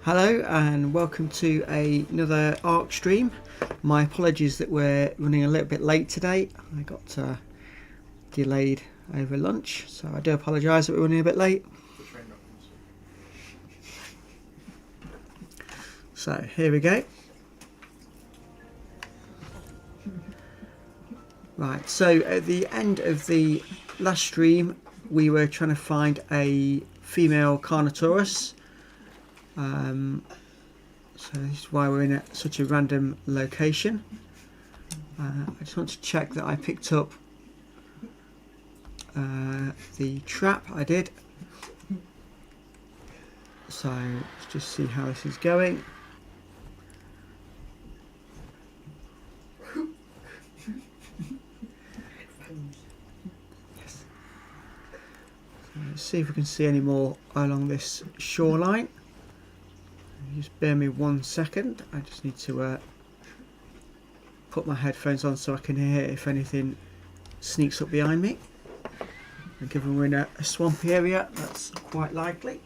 Hello and welcome to another ARC stream. My apologies that we're running a little bit late today. I got delayed over lunch, so I do apologise that we're running a bit late. So here we go. Right, so at the end of the last stream we were trying to find a female Carnotaurus. So this is why we're in such a random location. I just want to check that I picked up the trap I did. So let's just see how this is going. Yes. So let's see if we can see any more along this shoreline. Just bear me 1 second. I just need to put my headphones on so I can hear if anything sneaks up behind me. And given we're in a swampy area, that's quite likely.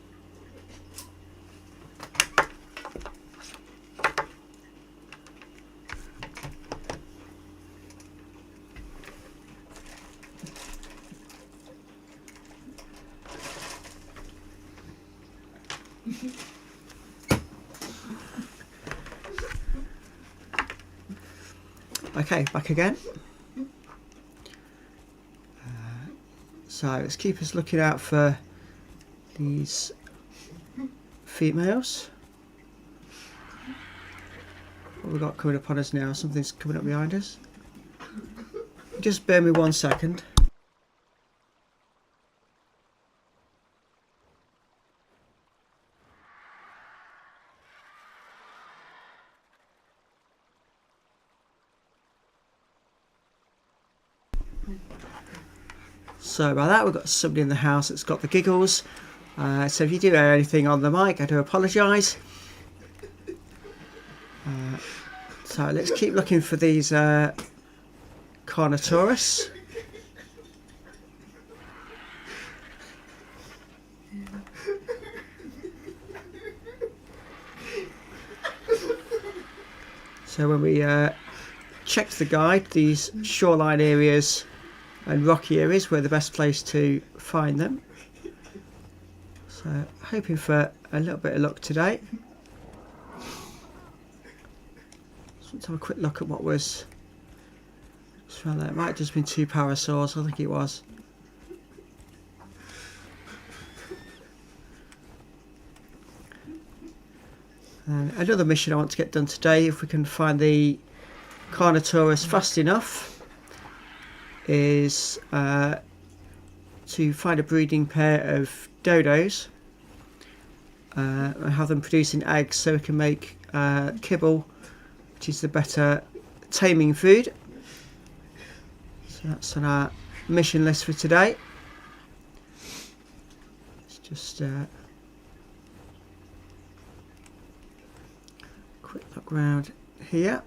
Okay, back again. So let's keep us looking out for these females. What have we got coming up on us now? Something's coming up behind us. Just bear me 1 second. So by that we've got somebody in the house that's got the giggles. So if you do hear anything on the mic, I do apologise. So let's keep looking for these Carnotaurus. So when we checked the guide, these shoreline areas and rocky areas were the best place to find them. So hoping for a little bit of luck today. Let's have a quick look at what was around there. It might have just been 2 parasaurs, I think it was. And another mission I want to get done today, if we can find the Carnotaurus fast enough, is to find a breeding pair of dodos and have them producing eggs so we can make kibble, which is the better taming food. So that's on our mission list for today. Let's just quick look around here.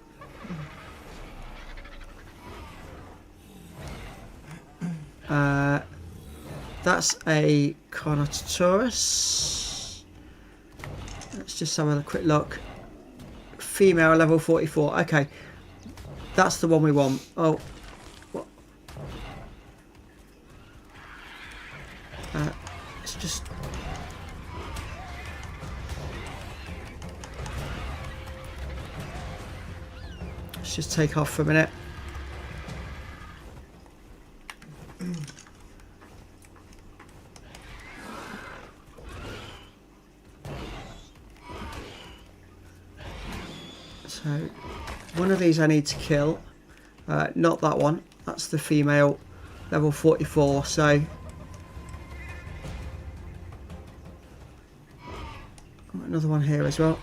That's a Carnotaurus. Let's just have a quick look. Female, level 44. Okay, that's the one we want. Oh, what? Let's just. Let's just take off for a minute. So one of these I need to kill, not that one, that's the female, level 44, so another one here as well.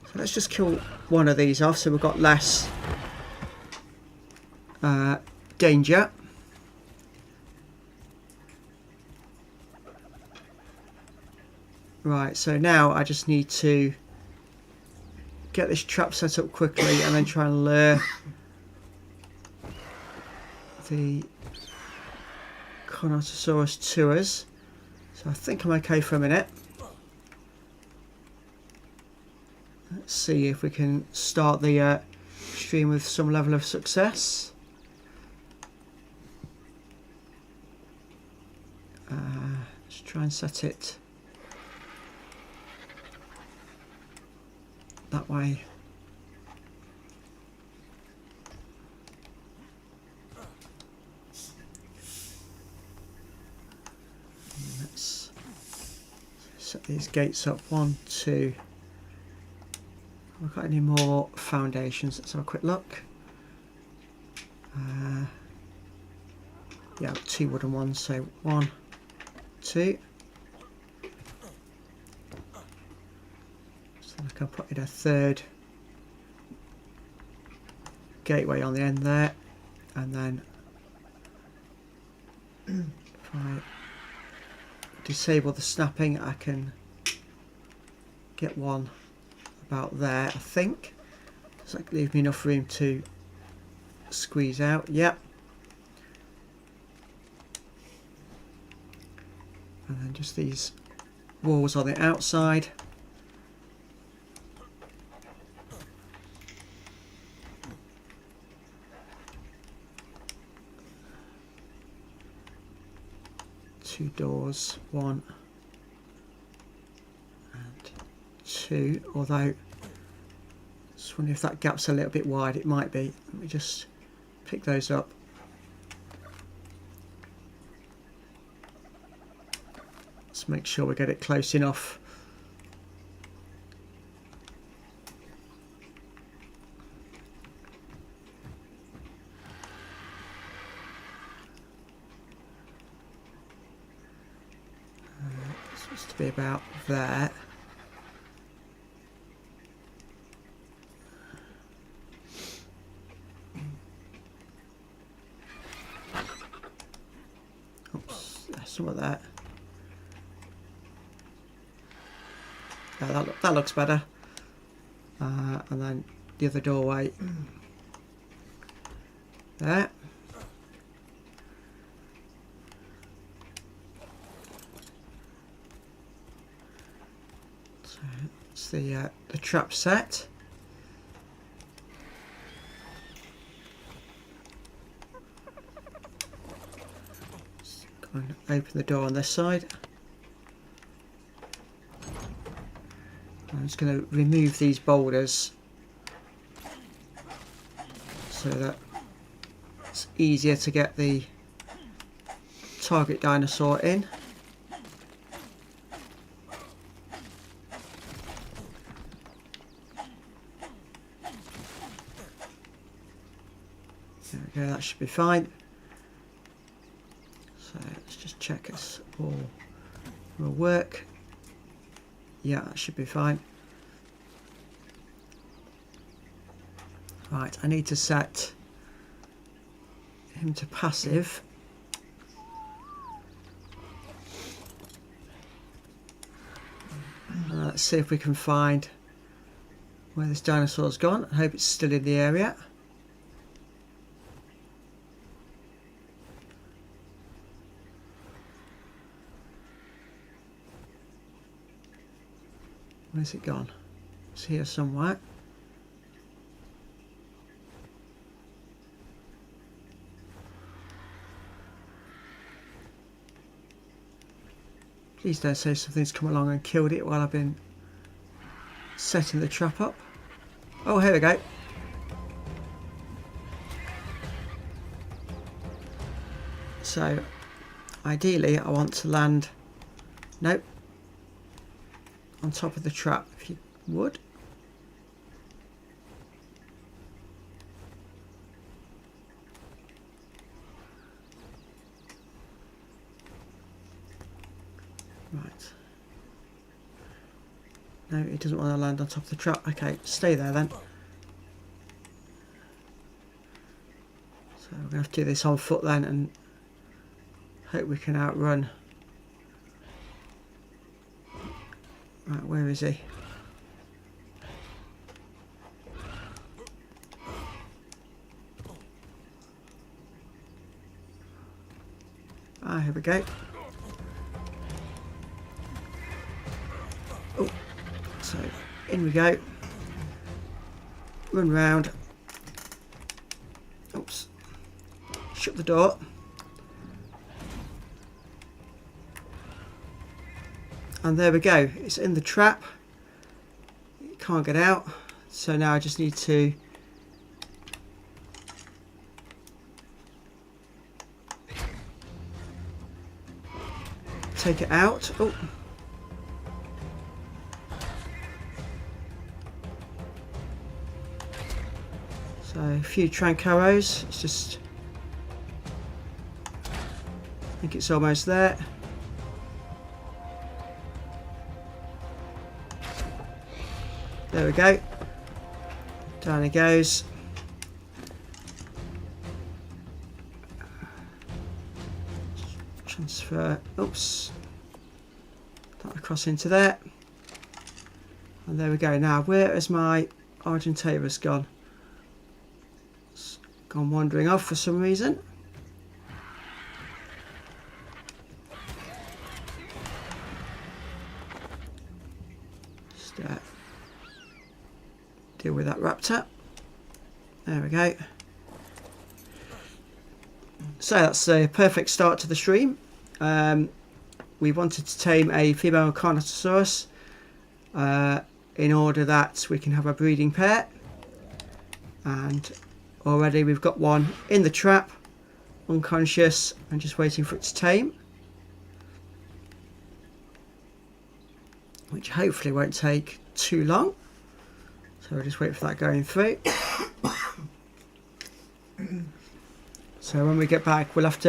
So let's just kill one of these off so we've got less danger. Right, so now I just need to get this trap set up quickly and then try and lure the Carnotaurus to us. So I think I'm okay for a minute. Let's see if we can start the stream with some level of success. Let's try and set it that way. Let's set these gates up. 1, 2. Have we got any more foundations? Let's have a quick look. Yeah, 2 wooden ones. So 1, 2. So I can put in a third gateway on the end there, and then if I disable the snapping, I can get one about there, I think. Does that leave me enough room to squeeze out? Yep. And then just these walls on the outside. Two doors, 1 and 2, although I just wonder if that gap's a little bit wide. It might be. Let me just pick those up. Let's make sure we get it close enough. It's supposed to be about there. Oops, there's some of that. Yeah, that looks better. And then the other doorway there. So it's the trap set. Just go and open the door on this side. I'm just going to remove these boulders so that it's easier to get the target dinosaur in. There we go, that should be fine. So let's just check this all will work. Yeah, that should be fine. Right, I need to set him to passive. Let's see if we can find where this dinosaur's gone. I hope it's still in the area. Where's it gone? It's here somewhere. Please don't say something's come along and killed it while I've been setting the trap up. Oh, here we go. So, ideally I want to land... Nope. On top of the trap, if you would. Right. No, it doesn't want to land on top of the trap. Okay, stay there then. So we're going to have to do this on foot then and hope we can outrun. Right, where is he? Ah, here we go. Oh, so in we go. run round. Oops. Shut the door. And there we go. It's in the trap. It can't get out. So now I just need to take it out. Oh. So a few trank arrows. It's just, I think it's almost there. There we go. Down it goes. Transfer. Oops. That across into there. And there we go. Now, where has my Argentavis gone? It's gone wandering off for some reason. Just deal with that raptor. There we go. So that's a perfect start to the stream. We wanted to tame a female Carnosaurus in order that we can have a breeding pair, and already we've got one in the trap, unconscious, and just waiting for it to tame, which hopefully won't take too long. So we'll just wait for that going through. So when we get back, we'll have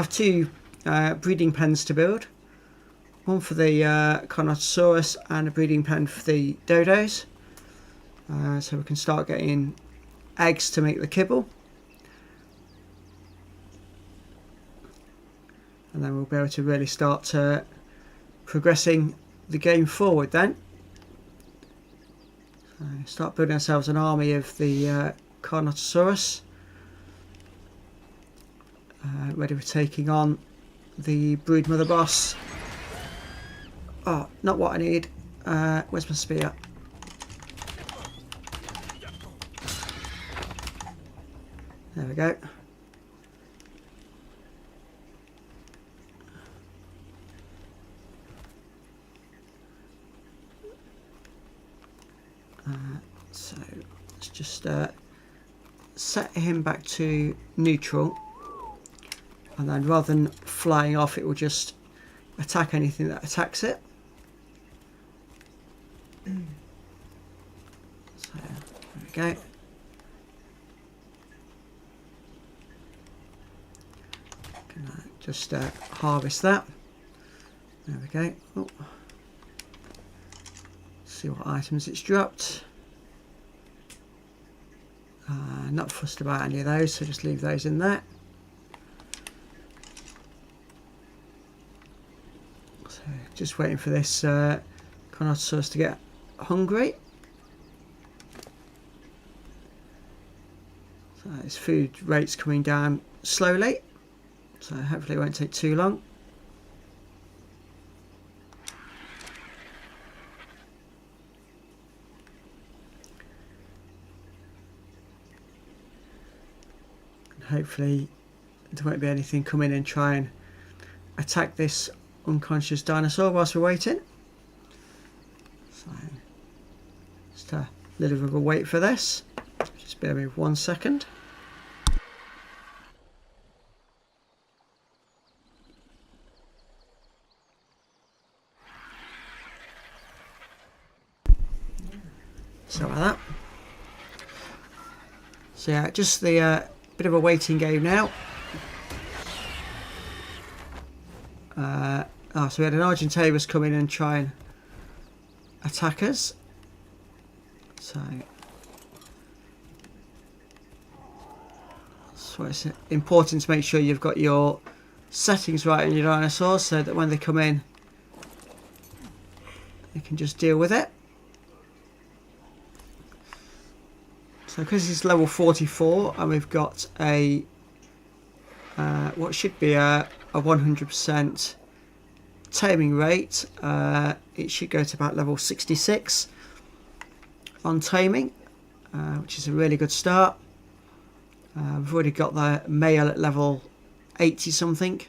two breeding pens to build. One for the Carnosaurus and a breeding pen for the dodos. So we can start getting eggs to make the kibble. And then we'll be able to really start progressing the game forward then. So start building ourselves an army of the Carnosaurus. Ready for taking on the brood mother boss. Oh, not what I need. Where's my spear? There we go. So let's just set him back to neutral, and then rather than flying off, it will just attack anything that attacks it. So there we go. Can just harvest that. There we go. Oh. See what items it's dropped. Not fussed about any of those, so just leave those in there. So just waiting for this Carnosaurus to get hungry. So his food rate's coming down slowly, so hopefully it won't take too long. Hopefully there won't be anything come in and try and attack this unconscious dinosaur whilst we're waiting. So just a little bit of a wait for this. Just bear with me 1 second. So like that. So yeah, just the bit of a waiting game now. So we had an Argentavis come in and try and attack us. So it's important to make sure you've got your settings right on your dinosaurs, so that when they come in, you can just deal with it. So because it's level 44 and we've got a what should be a 100% taming rate, it should go to about level 66 on taming. which is a really good start. We've already got the male at level 80 something,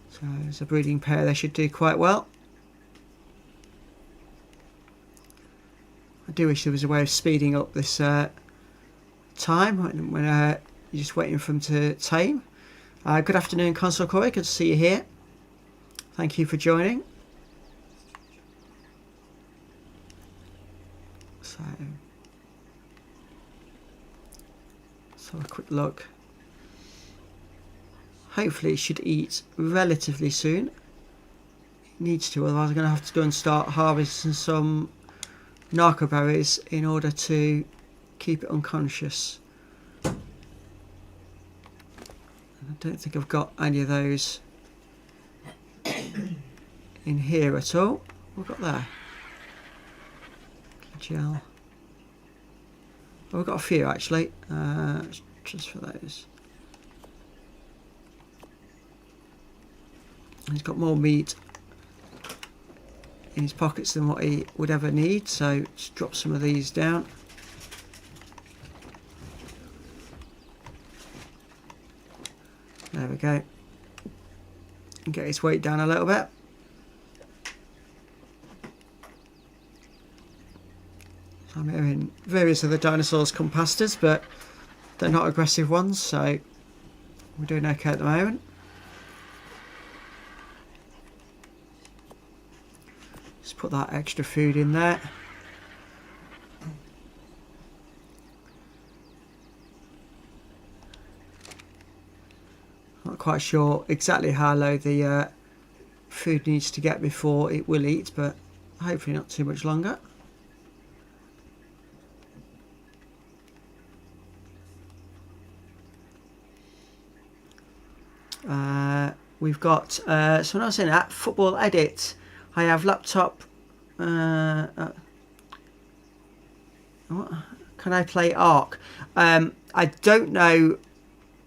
so as a breeding pair they should do quite well. I do wish there was a way of speeding up this time when you're just waiting for them to tame. Good afternoon, Console Corey, good to see you here. Thank you for joining. So let's have a quick look. Hopefully it should eat relatively soon. It needs to, otherwise I'm going to have to go and start harvesting some narco berries in order to keep it unconscious. I don't think I've got any of those in here at all. What have we got there? Gel. Oh, we've got a few actually. Just for those. He's got more meat in his pockets than what he would ever need, so just drop some of these down. There we go. And get his weight down a little bit. So I'm hearing various other dinosaurs come past us, but they're not aggressive ones, so we're doing okay at the moment. Just put that extra food in there. Not quite sure exactly how low the food needs to get before it will eat, but hopefully not too much longer. We've got, so when I was saying that, football edit, I have laptop, what? Can I play Ark? I don't know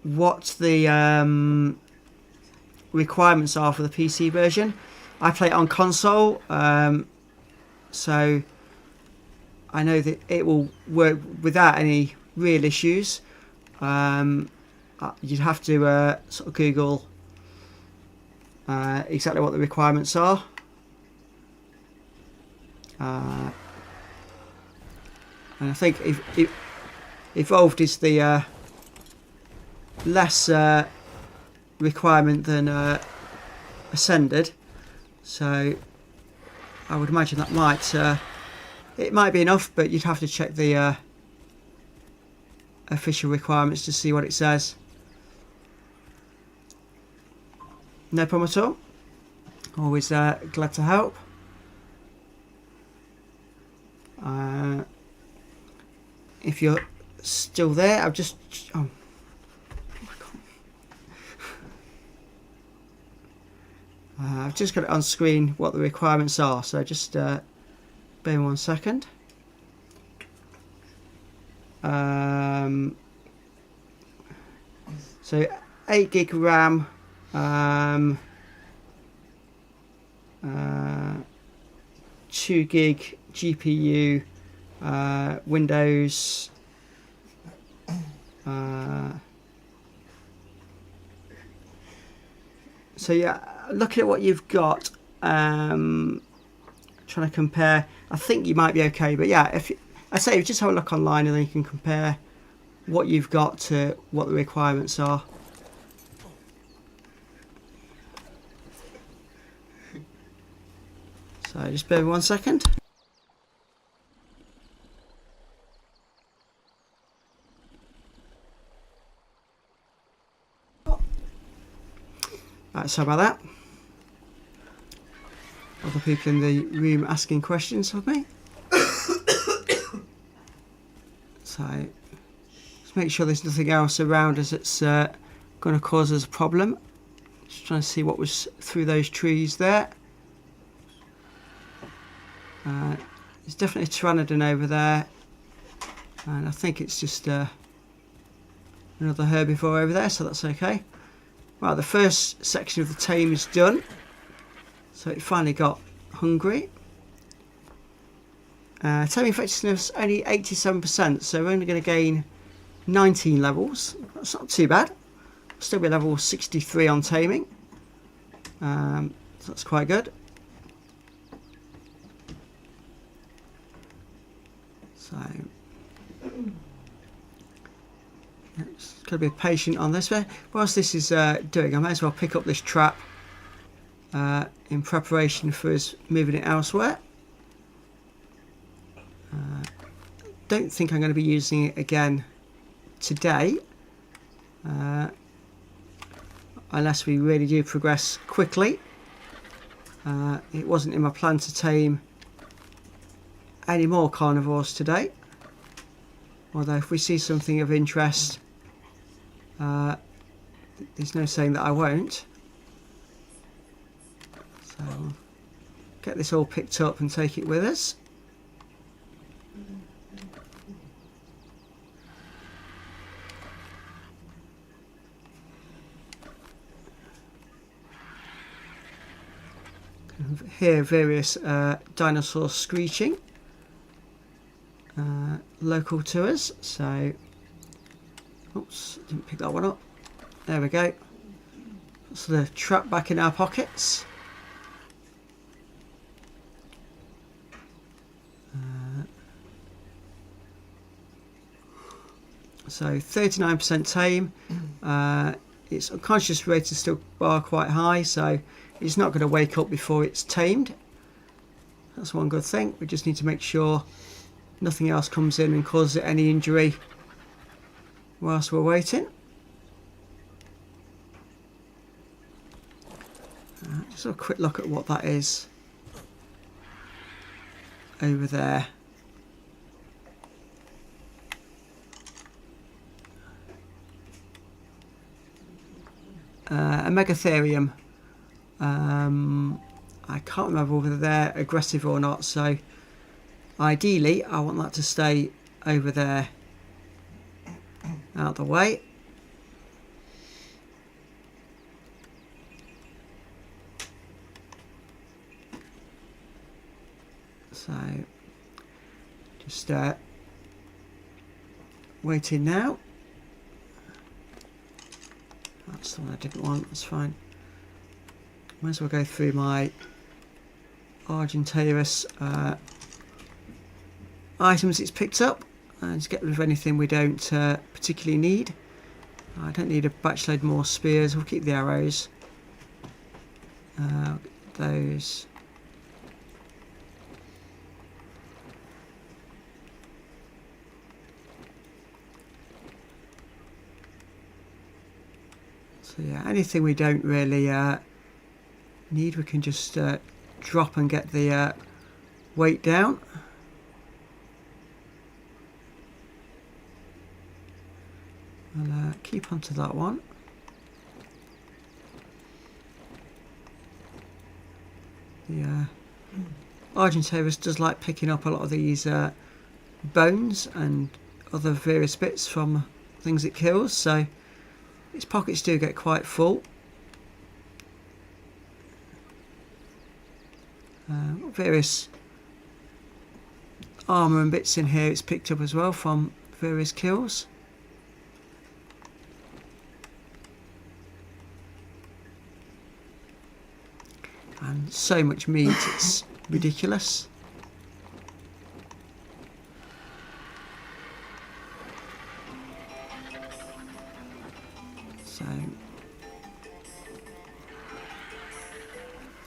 what the requirements are for the PC version. I play it on console, so I know that it will work without any real issues. You'd have to sort of Google exactly what the requirements are. And I think if Evolved is the less requirement than Ascended, so I would imagine that might it might be enough, but you'd have to check the official requirements to see what it says. No problem at all. Always glad to help. If you're still there, I've just I've just got it on screen what the requirements are, so just bear me 1 second. So 8 gig RAM, 2 gig GPU, Windows, so yeah, looking at what you've got, trying to compare, I think you might be okay, but yeah, if I say just have a look online and then you can compare what you've got to what the requirements are. So just bear with 1 second. Right, sorry about that. Other people in the room asking questions of me. So just make sure there's nothing else around us that's going to cause us a problem. Just trying to see what was through those trees there. There's definitely a pteranodon over there, and I think it's just another herbivore over there, so that's okay. Right, the first section of the tame is done, so it finally got hungry. Taming effectiveness only 87%, so we're only going to gain 19 levels. That's not too bad. Still be level 63 on taming. So that's quite good. So just got to be patient on this bit. Whilst this is doing, I may as well pick up this trap in preparation for us moving it elsewhere. Don't think I'm going to be using it again today, unless we really do progress quickly. It wasn't in my plan to tame any more carnivores today, although if we see something of interest, there's no saying that I won't. So we'll get this all picked up and take it with us. Hear various dinosaurs screeching local to us, so oops, didn't pick that one up. There we go. That's the trap back in our pockets. So 39% tame. Its unconscious rate is still quite high, so it's not going to wake up before it's tamed. That's one good thing. We just need to make sure nothing else comes in and causes it any injury whilst we're waiting. Just have a quick look at what that is over there. A megatherium. I can't remember whether they're aggressive or not, so ideally I want that to stay over there out of the way. So just waiting now. That's the one I didn't want, that's fine. Might as well go through my Argentavis items it's picked up and just get rid of anything we don't particularly need. I don't need a batch load more spears, we'll keep the arrows. Those. So yeah, anything we don't really need, we can just drop and get the weight down. I'll keep onto that one. The Argentavis does like picking up a lot of these bones and other various bits from things it kills, so its pockets do get quite full. Various armour and bits in here it's picked up as well from various kills. And so much meat, it's ridiculous. So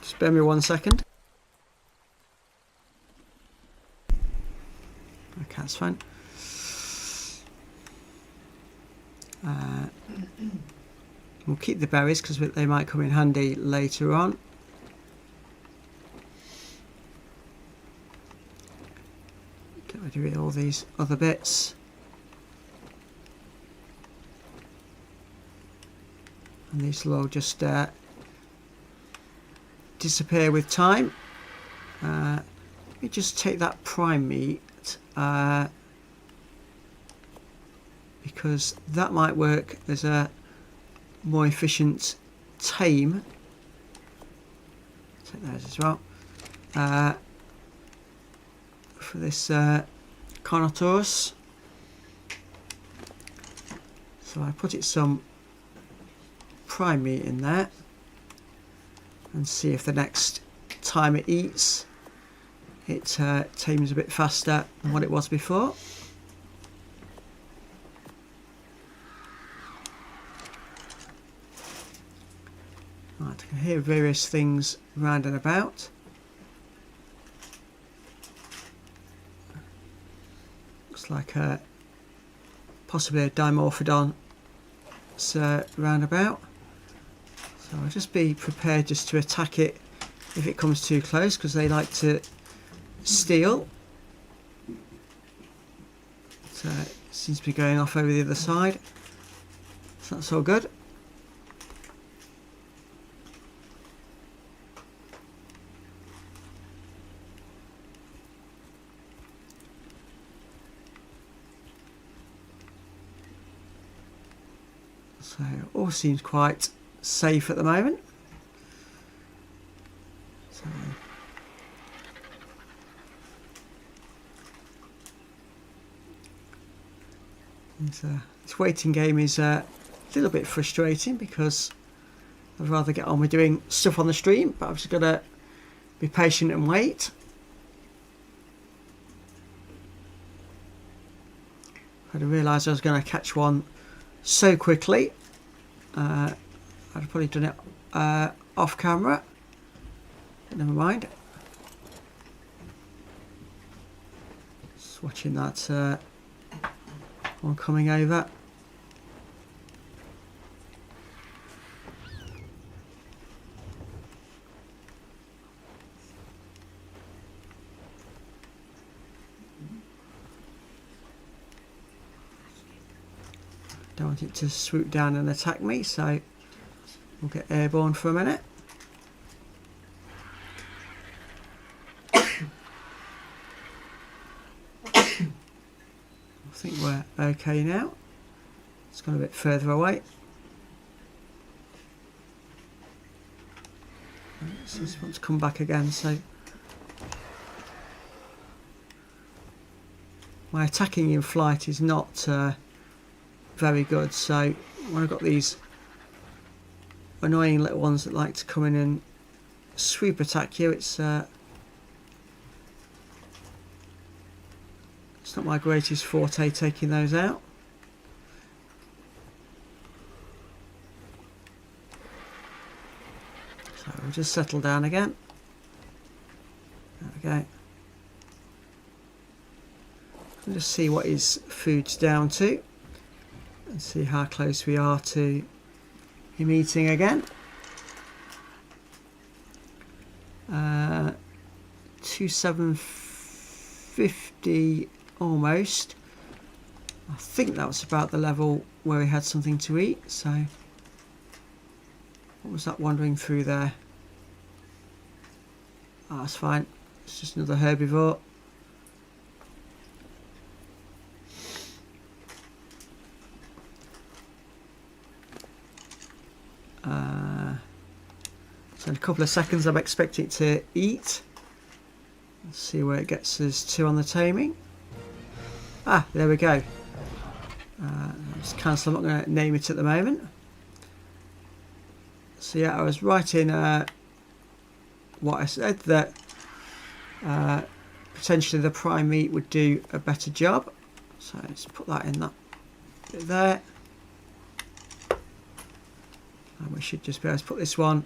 just bear me 1 second. Okay, that's fine. We'll keep the berries because they might come in handy later on. Get rid of all these other bits. And these will all just disappear with time. Let me just take that prime meat because that might work as a more efficient tame. Take those as well. for this Carnotaurus. So I put it some prime meat in there and see if the next time it eats it tames a bit faster than what it was before. Right, I can hear various things round and about. Looks like possibly a Dimorphodon roundabout. So I'll just be prepared just to attack it if it comes too close, because they like to steal. So it seems to be going off over the other side. So that's all good. So it all seems quite safe at the moment. So this waiting game is a little bit frustrating because I'd rather get on with doing stuff on the stream, but I've just got to be patient and wait. I didn't realise I was going to catch one so quickly. I'd have probably done it off camera, but never mind. Just watching that one coming over. Don't want it to swoop down and attack me, so we'll get airborne for a minute. I think we're okay now. It's gone a bit further away. This wants to come back again, so my attacking in flight is not very good. So when I've got these annoying little ones that like to come in and swoop attack you, it's not my greatest forte taking those out. So we'll just settle down again. There we go. We'll just see what his food's down to and see how close we are to him eating again. 2750 almost. I think that was about the level where he had something to eat. So what was that wandering through there? Oh, that's fine. It's just another herbivore. So in a couple of seconds I'm expecting it to eat. Let's see where it gets us to on the taming. Ah, there we go. Just cancel, I'm not going to name it at the moment. So yeah, I was right in what I said, that potentially the prime meat would do a better job. So let's put that in that bit there. And we should just be able to put this one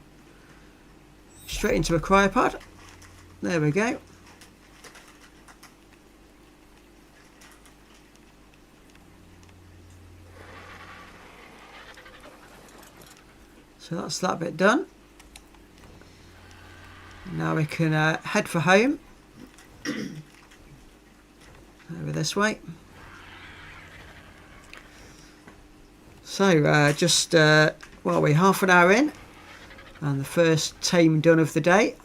straight into a cryopod. There we go. So that's that bit done. Now we can head for home. Over this way. So just well, we're half an hour in and the first tame done of the day.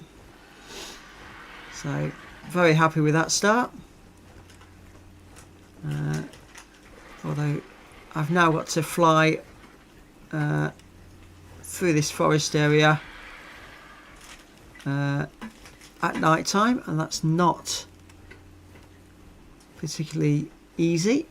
So very happy with that start. Although I've now got to fly through this forest area at night time, and that's not particularly easy.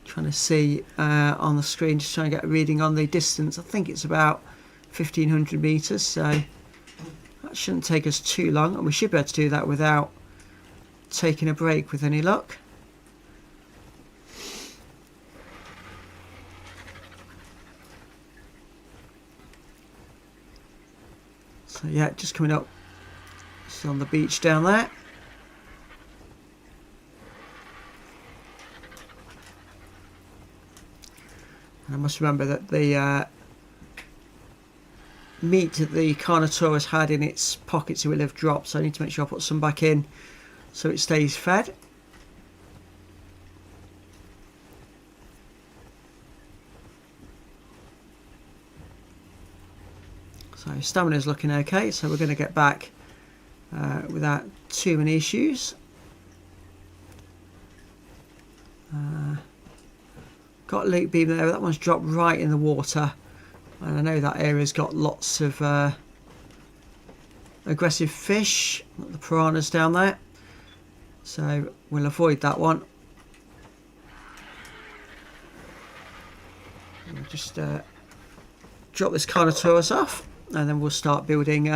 Trying to see on the screen, just trying to get a reading on the distance. I think it's about 1500 meters, so that shouldn't take us too long, and we should be able to do that without taking a break with any luck. So yeah, just coming up. It's on the beach down there. And I must remember that the meat that the Carnivore has had in its pockets will have dropped, so I need to make sure I put some back in so it stays fed. So stamina is looking okay, so we're going to get back without too many issues. Got a leak beam there, that one's dropped right in the water, and I know that area's got lots of aggressive fish, like the piranhas down there, so we'll avoid that one. We'll just drop this Carnivore off, and then we'll start building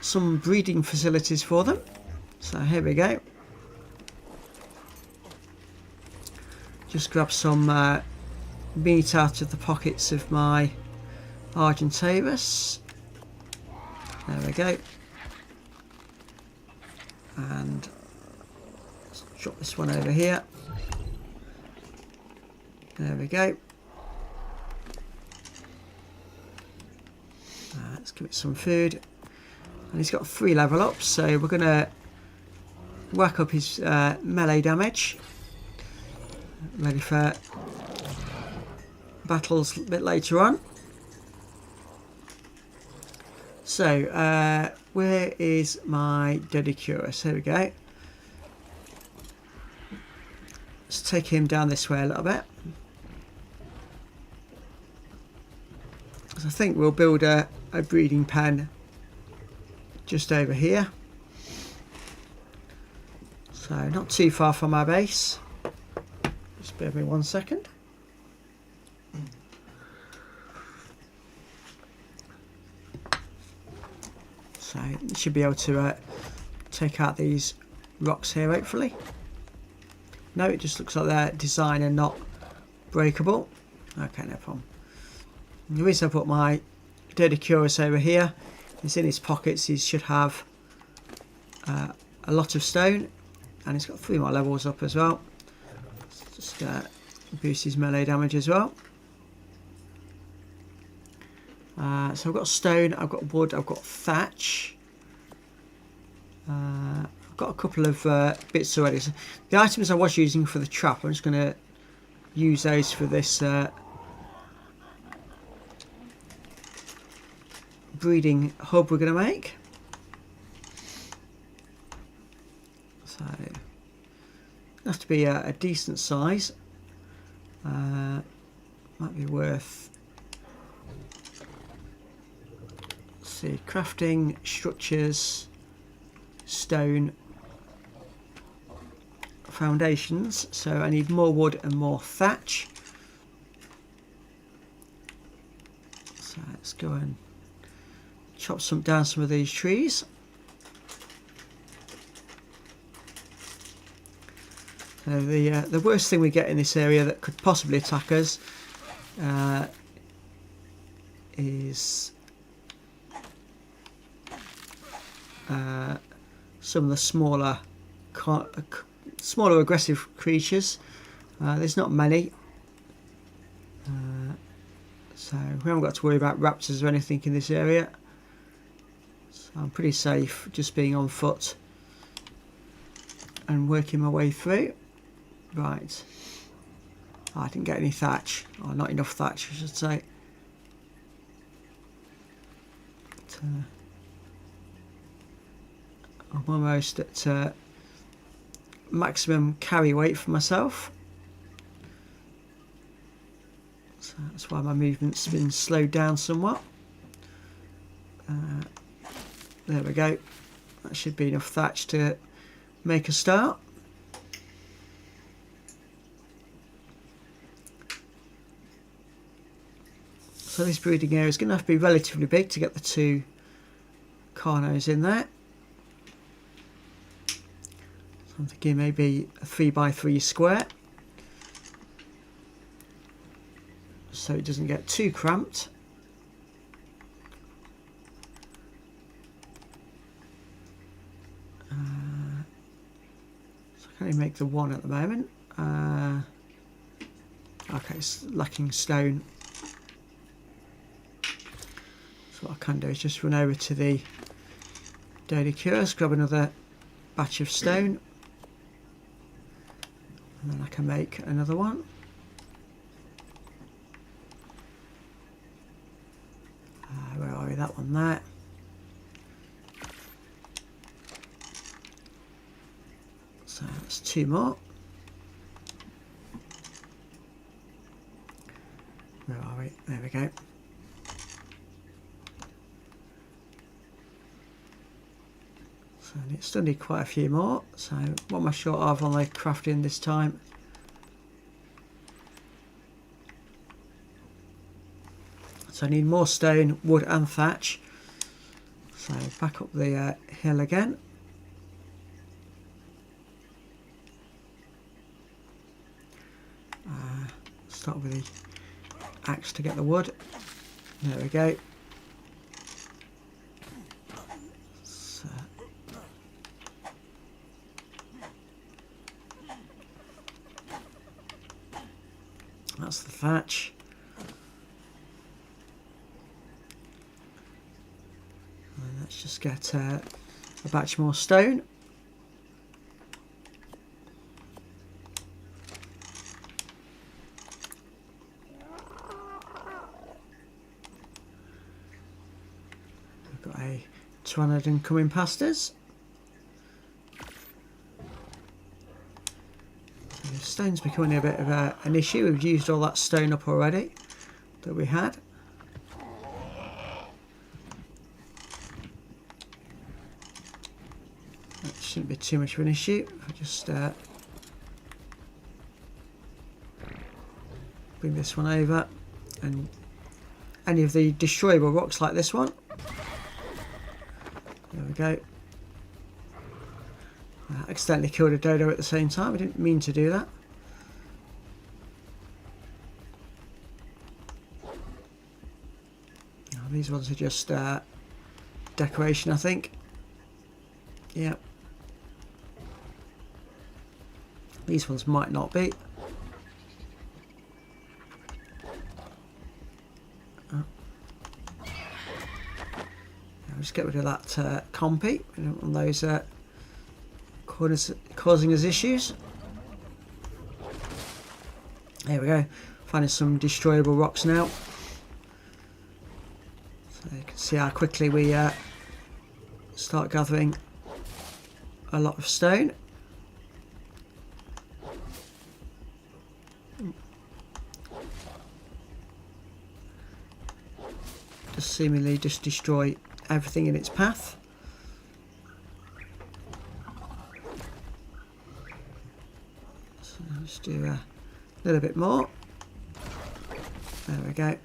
some breeding facilities for them. So here we go. Just grab some meat out of the pockets of my Argentavis. There we go. And let's drop this one over here. There we go. Let's give it some food. And he's got 3 level ups, so we're going to whack up his melee damage. Ready for battles a bit later on. So, where is my Dedicurus? Here we go. Let's take him down this way a little bit. So I think we'll build a breeding pen just over here. So, not too far from our base. Just bear with me 1 second. So you should be able to take out these rocks here, hopefully. No, it just looks like they're designed and not breakable. Okay, no problem. And the reason I put my Dedicurus over here is in his pockets he should have a lot of stone, and he's got 3 more levels up as well. Just boost his melee damage as well. So I've got stone, I've got wood, I've got thatch. I've got a couple of bits already. So the items I was using for the trap, I'm just going to use those for this breeding hub we're going to make. So have to be a decent size. Might be worth, let's see, crafting, structures, stone, foundations. So I need more wood and more thatch. So let's go and chop down some of these trees. So the worst thing we get in this area that could possibly attack us is some of the smaller aggressive creatures. There's not many, so we haven't got to worry about raptors or anything in this area. So I'm pretty safe just being on foot and working my way through. Right. Oh, I didn't get any thatch. Or not enough thatch, I should say. But, I'm almost at maximum carry weight for myself. So that's why my movement's been slowed down somewhat. There we go. That should be enough thatch to make a start. So this breeding area is going to have to be relatively big to get the 2 carnos in there. So I'm thinking maybe a 3x3 square, so it doesn't get too cramped. So I can only make the 1 at the moment. Okay, it's lacking stone. So what I can do is just run over to the daily cures, grab another batch of stone, and then I can make another one. Where are we? That one there. So that's 2 more. Where are we? There we go. So it still need quite a few more. So what am I short of on the crafting this time? So I need more stone, wood and thatch. So back up the hill again. Start with the axe to get the wood. There we go. So that's the thatch. And let's just get a batch more stone. We've got a pteranodon coming past us. Stone's becoming a bit of an issue. We've used all that stone up already that we had. That shouldn't be too much of an issue. I'll just bring this one over, and any of the destroyable rocks like this one. There we go. I accidentally killed a dodo at the same time. I didn't mean to do that. These ones are just decoration, I think. Yeah. These ones might not be. Oh. I'll just get rid of that compy. We don't want those causing us issues. There we go. Finding some destroyable rocks now. So you can see how quickly we start gathering a lot of stone. Just seemingly just destroy everything in its path. So let's do a little bit more. There we go.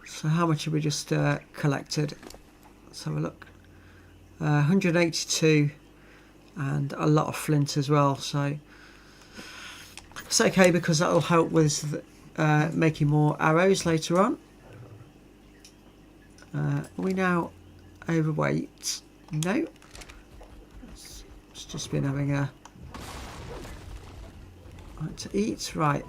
So how much have we just collected? Let's have a look. 182 and a lot of flint as well. So it's okay because that will help with making more arrows later on. Are we now overweight? No. It's just been having a right to eat. Right.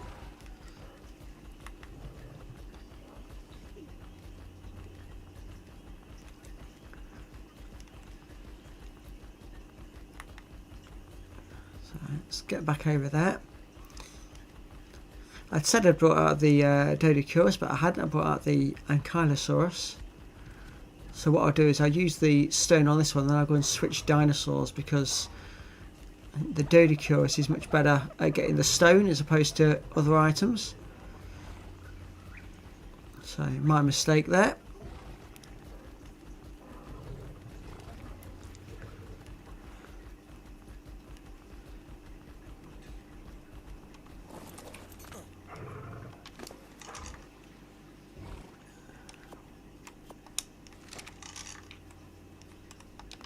Let's get back over there. I'd said I'd brought out the Dodicurus, but I hadn't. I brought out the Ankylosaurus. So what I'll do is I'll use the stone on this one, then I'll go and switch dinosaurs because the Dodicurus is much better at getting the stone as opposed to other items. So my mistake there.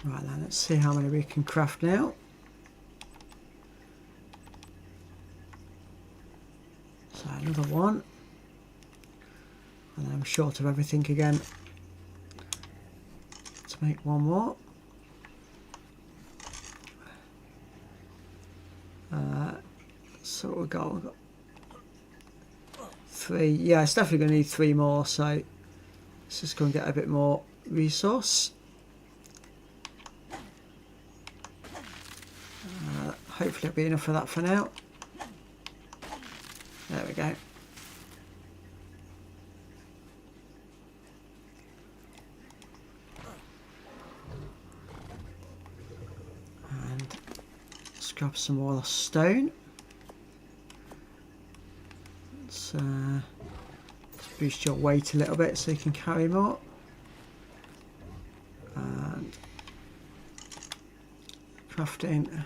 Right then, let's see how many we can craft now. So another one. And I'm short of everything again. Let's make one more. So we've got 3. Yeah, it's definitely going to need 3 more. So let's just go and get a bit more resource. Hopefully it'll be enough for that for now. There we go. And let's grab some more stone. Let's boost your weight a little bit so you can carry more. And crafting.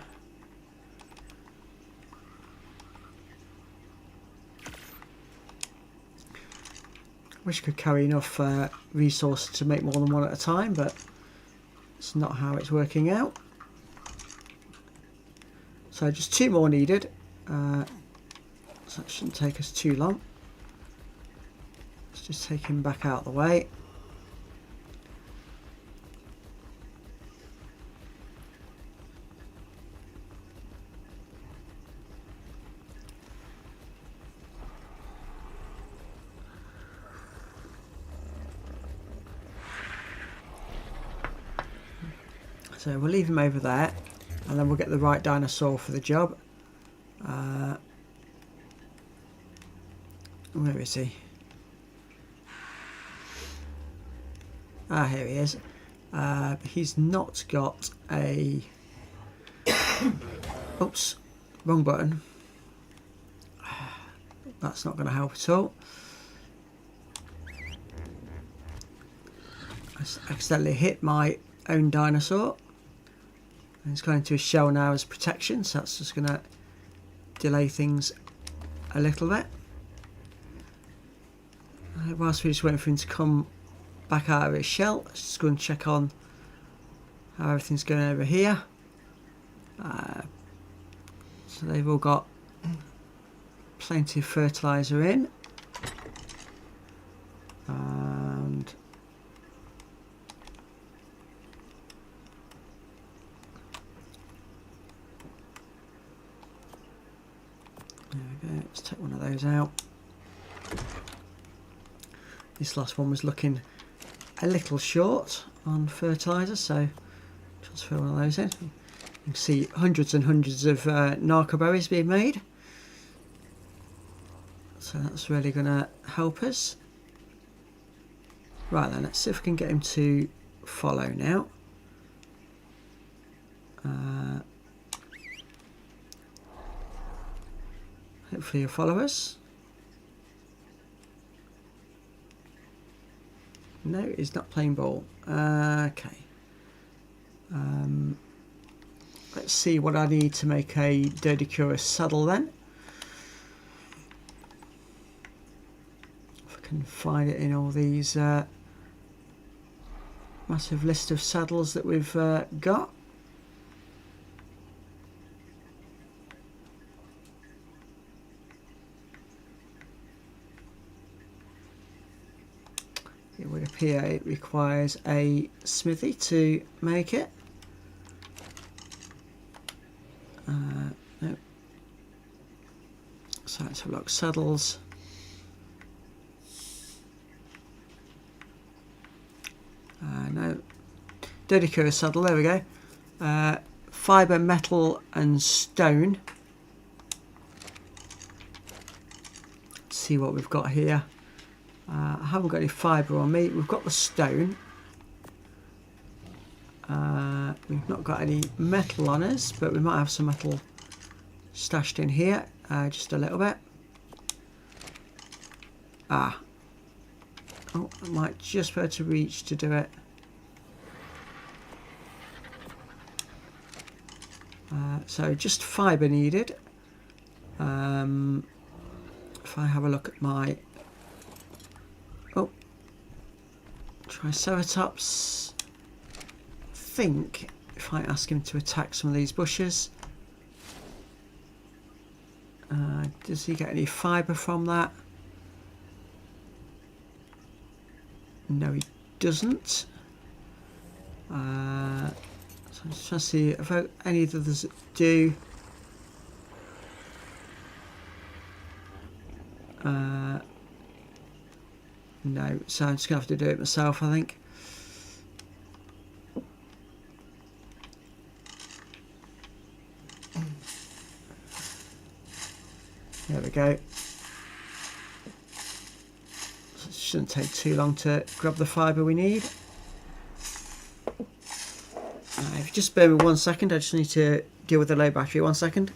Wish I could carry enough resources to make more than one at a time, but it's not how it's working out. So just 2 more needed. So that shouldn't take us too long. Let's just take him back out of the way. So we'll leave him over there, and then we'll get the right dinosaur for the job. Where is he? Ah, here he is. He's not got a... Oops, wrong button. That's not going to help at all. I accidentally hit my own dinosaur. And it's going into a shell now as protection, so that's just going to delay things a little bit. Whilst we're just waiting for him to come back out of his shell, let's just go and check on how everything's going over here. So they've all got plenty of fertiliser in. And there we go, let's take one of those out. This last one was looking a little short on fertiliser, so just throw one of those in. You can see hundreds and hundreds of narco berries being made. So that's really going to help us. Right then, let's see if we can get him to follow now. Hopefully he'll follow us. No, he's not playing ball. Okay. Let's see what I need to make a Dodicurus saddle then. If I can find it in all these massive list of saddles that we've got. It would appear it requires a smithy to make it. No. So let's have a look. Saddles. No. Dodicurus saddle, there we go. Fibre, metal and stone. Let's see what we've got here. I haven't got any fibre on me. We've got the stone. We've not got any metal on us, but we might have some metal stashed in here, just a little bit. Oh, I might just be able to reach to do it. So just fibre needed. If I have a look at my Triceratops, I think if I ask him to attack some of these bushes, does he get any fibre from that? No, he doesn't. So I'm just trying to see if any of the others do. No, so I'm just going to have to do it myself, I think. There we go. So it shouldn't take too long to grab the fibre we need. If you just bear with me 1 second, I just need to deal with the low battery. 1 second.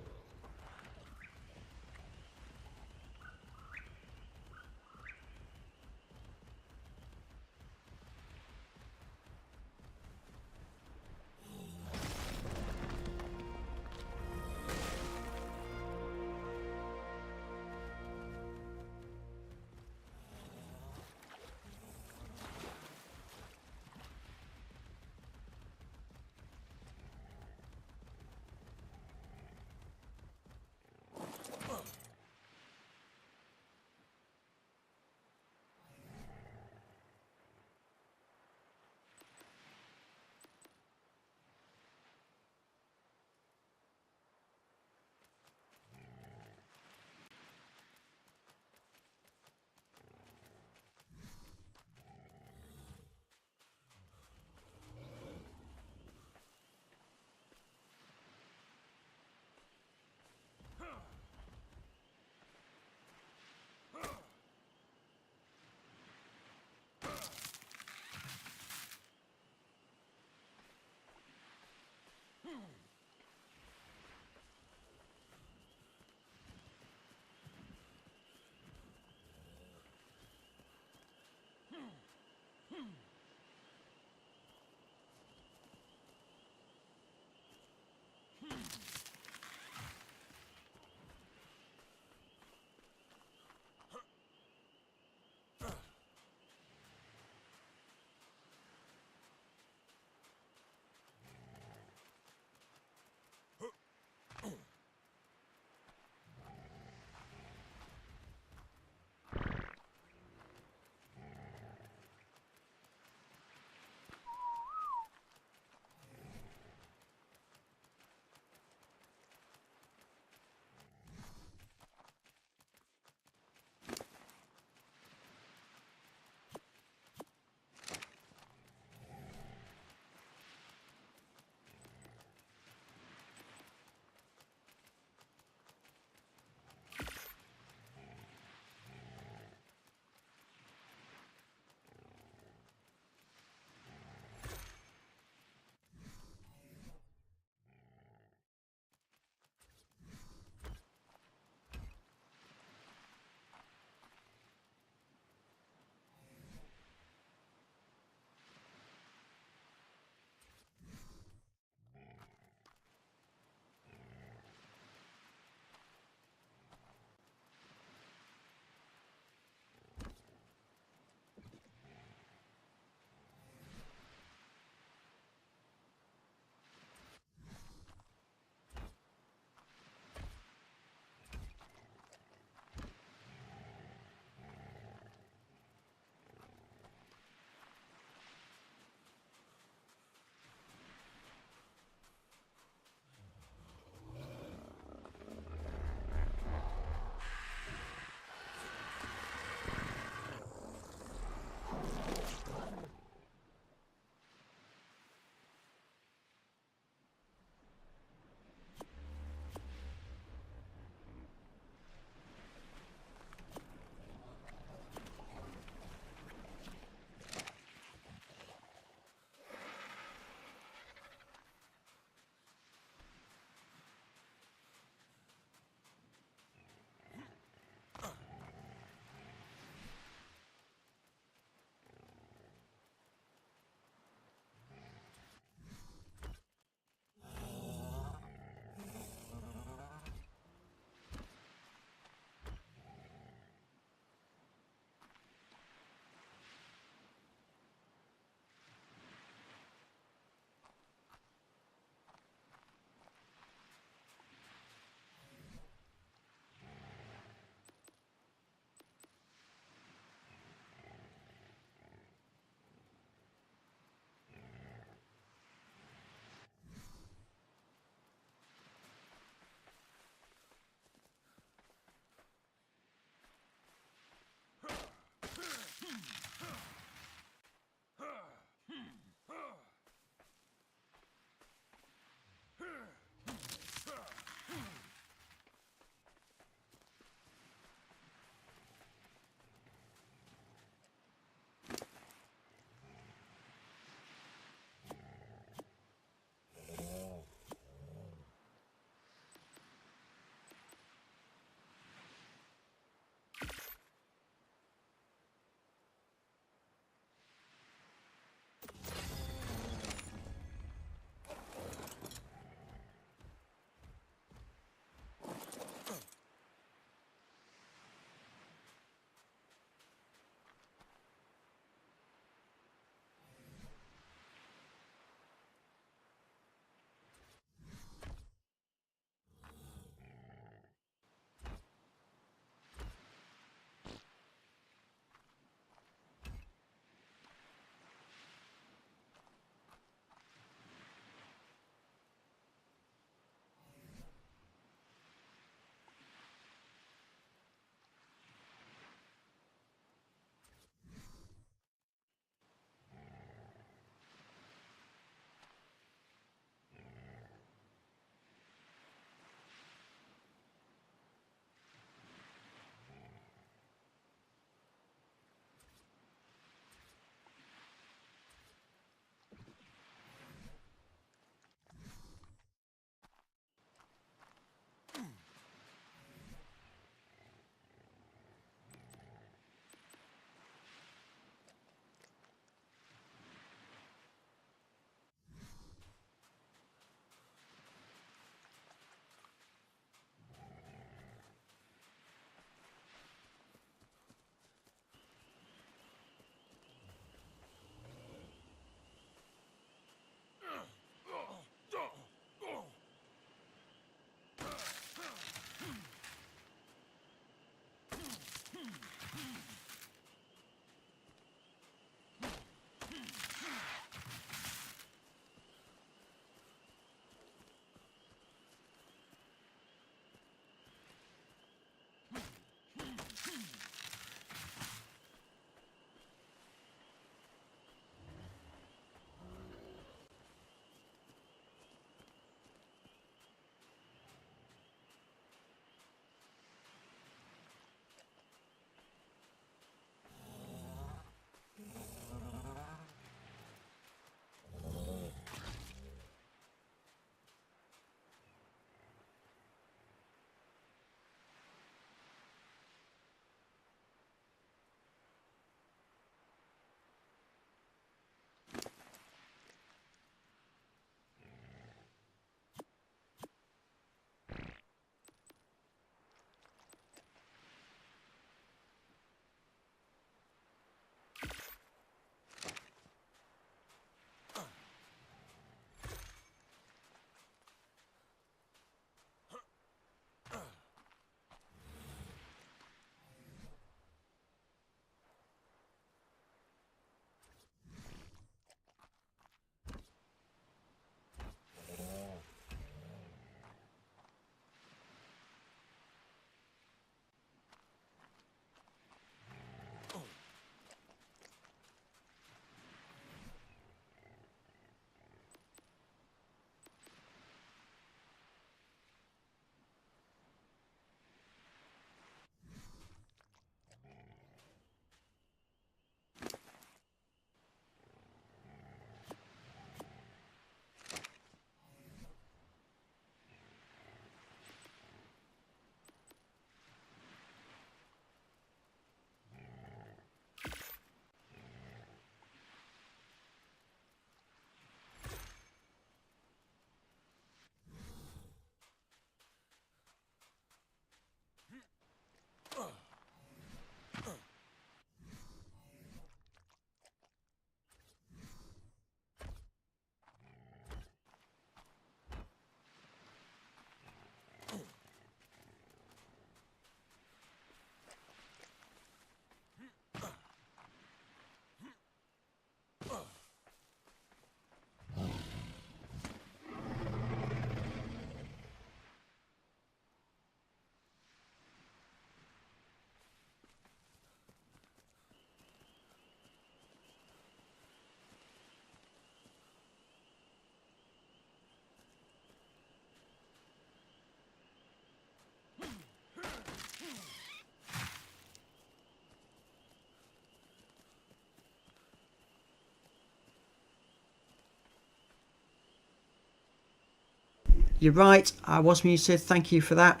you're right, I was muted. Thank you for that.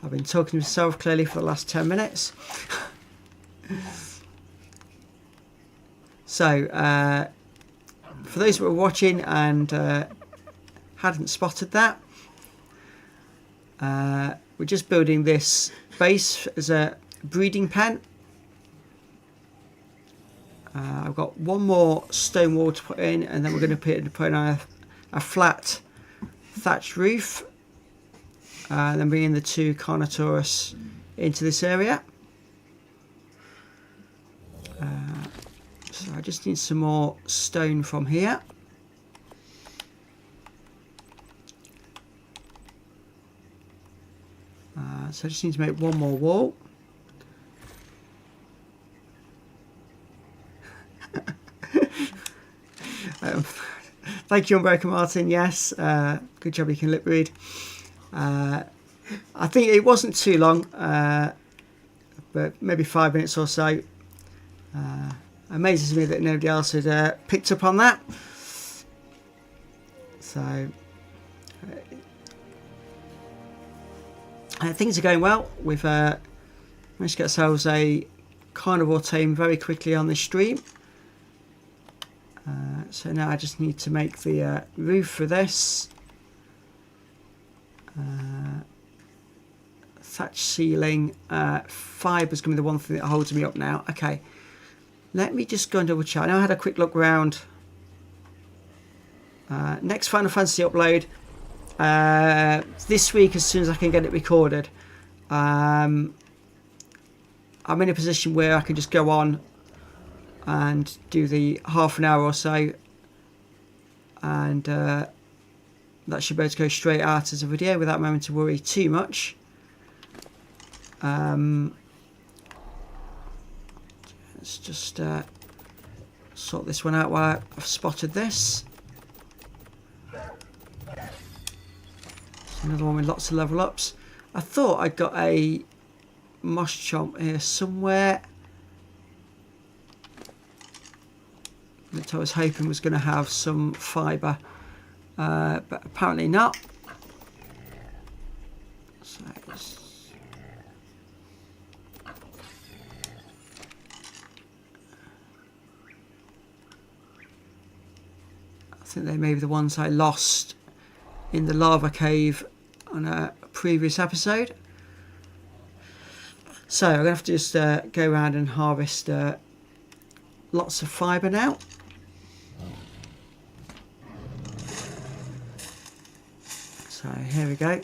I've been talking to myself clearly for the last 10 minutes. So, for those who were watching and hadn't spotted that, we're just building this base as a breeding pen. I've got one more stone wall to put in, and then we're going to put in a flat thatched roof, and then bring in the 2 Carnotaurus into this area. So I just need some more stone from here. So I just need to make one more wall. Thank you, Unbroken Martin. Yes, good job you can lip read. I think it wasn't too long, but maybe 5 minutes or so. Amazes me that nobody else had picked up on that. So things are going well. We've managed to get ourselves a carnivore tame very quickly on this stream. So now I just need to make the roof for this. Thatch ceiling. Fibre is going to be the one thing that holds me up now. Okay, let me just go and double check. I know I had a quick look around. Next Final Fantasy upload this week, as soon as I can get it recorded. I'm in a position where I can just go on and do the half an hour or so, and that should be able to go straight out as a video without having to worry too much. Let's just sort this one out while I've spotted this. Another one with lots of level ups. I thought I got a moss chomp here somewhere that I was hoping was going to have some fibre, but apparently not. So I think they may be the ones I lost in the lava cave on a previous episode. So I'm going to have to just go around and harvest lots of fibre now. So here we go.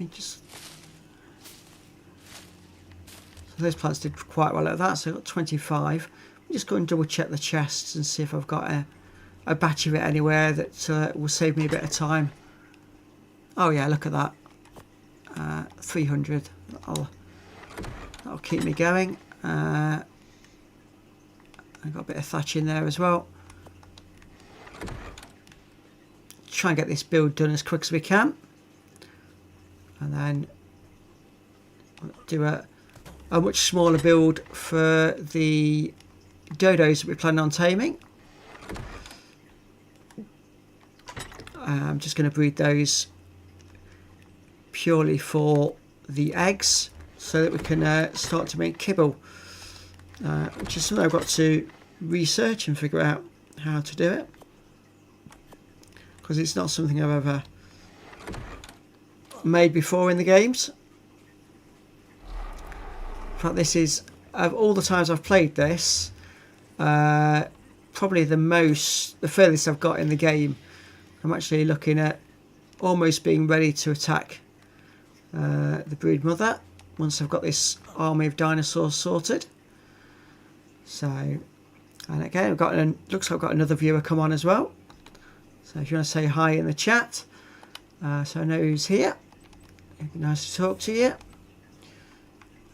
So those plants did quite well at that, so I got 25. I'm just going to double check the chests and see if I've got a batch of it anywhere that will save me a bit of time. Oh yeah, look at that. 300. That'll keep me going. I've got a bit of thatch in there as well. Try and get this build done as quick as we can, and then do a much smaller build for the dodos that we plan on taming. I'm just going to breed those purely for the eggs, so that we can start to make kibble, which is something I've got to research and figure out how to do it, because it's not something I've ever made before in the games. In fact, this is, of all the times I've played this, probably the furthest I've got in the game. I'm actually looking at almost being ready to attack the brood mother once I've got this army of dinosaurs sorted. So, and again, looks like I've got another viewer come on as well. So if you want to say hi in the chat, so I know who's here. It'd be nice to talk to you.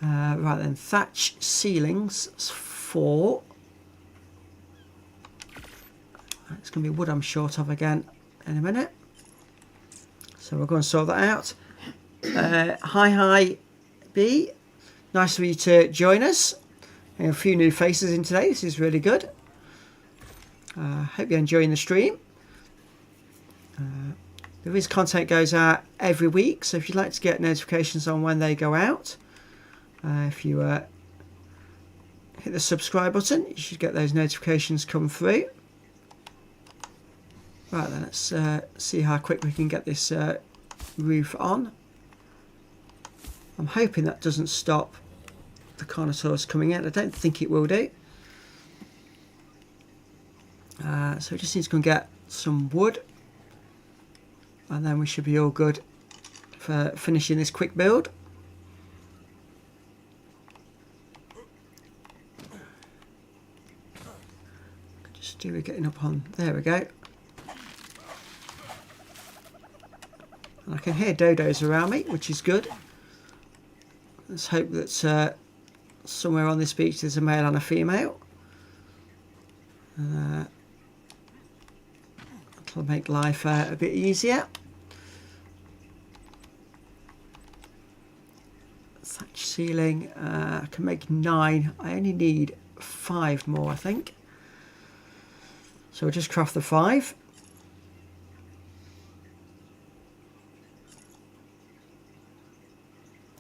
Right then, thatch ceilings 4. It's going to be wood I'm short of again in a minute. So we'll go and sort that out. Hi B, nice of you to join us. A few new faces in today, this is really good. Hope you're enjoying the stream. There is content goes out every week, so if you'd like to get notifications on when they go out, if you hit the subscribe button, you should get those notifications come through. Right then, let's see how quick we can get this roof on. I'm hoping that doesn't stop the Carnosaurus coming in. I don't think it will do. So we just need to go and get some wood, and then we should be all good for finishing this quick build. Just do it getting up on, there we go. And I can hear dodos around me, which is good. Let's hope that somewhere on this beach there's a male and a female. That'll make life a bit easier. Thatch ceiling, I can make 9. I only need 5 more, I think. So we'll just craft the 5.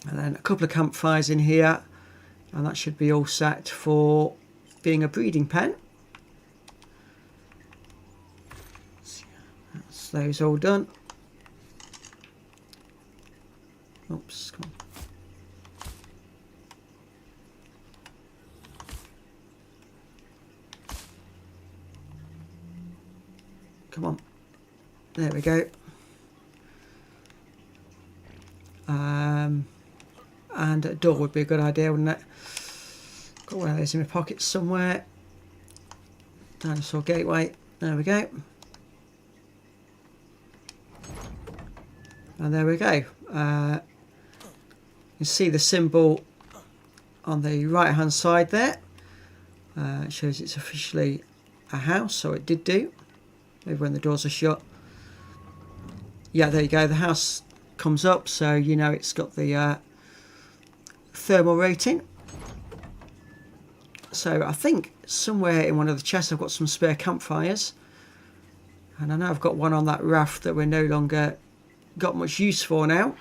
And then a couple of campfires in here, and that should be all set for being a breeding pen. That's those all done. Oops, come on. Come on. There we go. And a door would be a good idea, wouldn't it? Got one of those in my pocket somewhere. Dinosaur gateway. There we go. And there we go. You can see the symbol on the right hand side there. It shows it's officially a house, so it did do. Maybe when the doors are shut. Yeah, there you go. The house comes up, so you know it's got the thermal rating. So I think somewhere in one of the chests I've got some spare campfires, and I know I've got one on that raft that we're no longer got much use for now.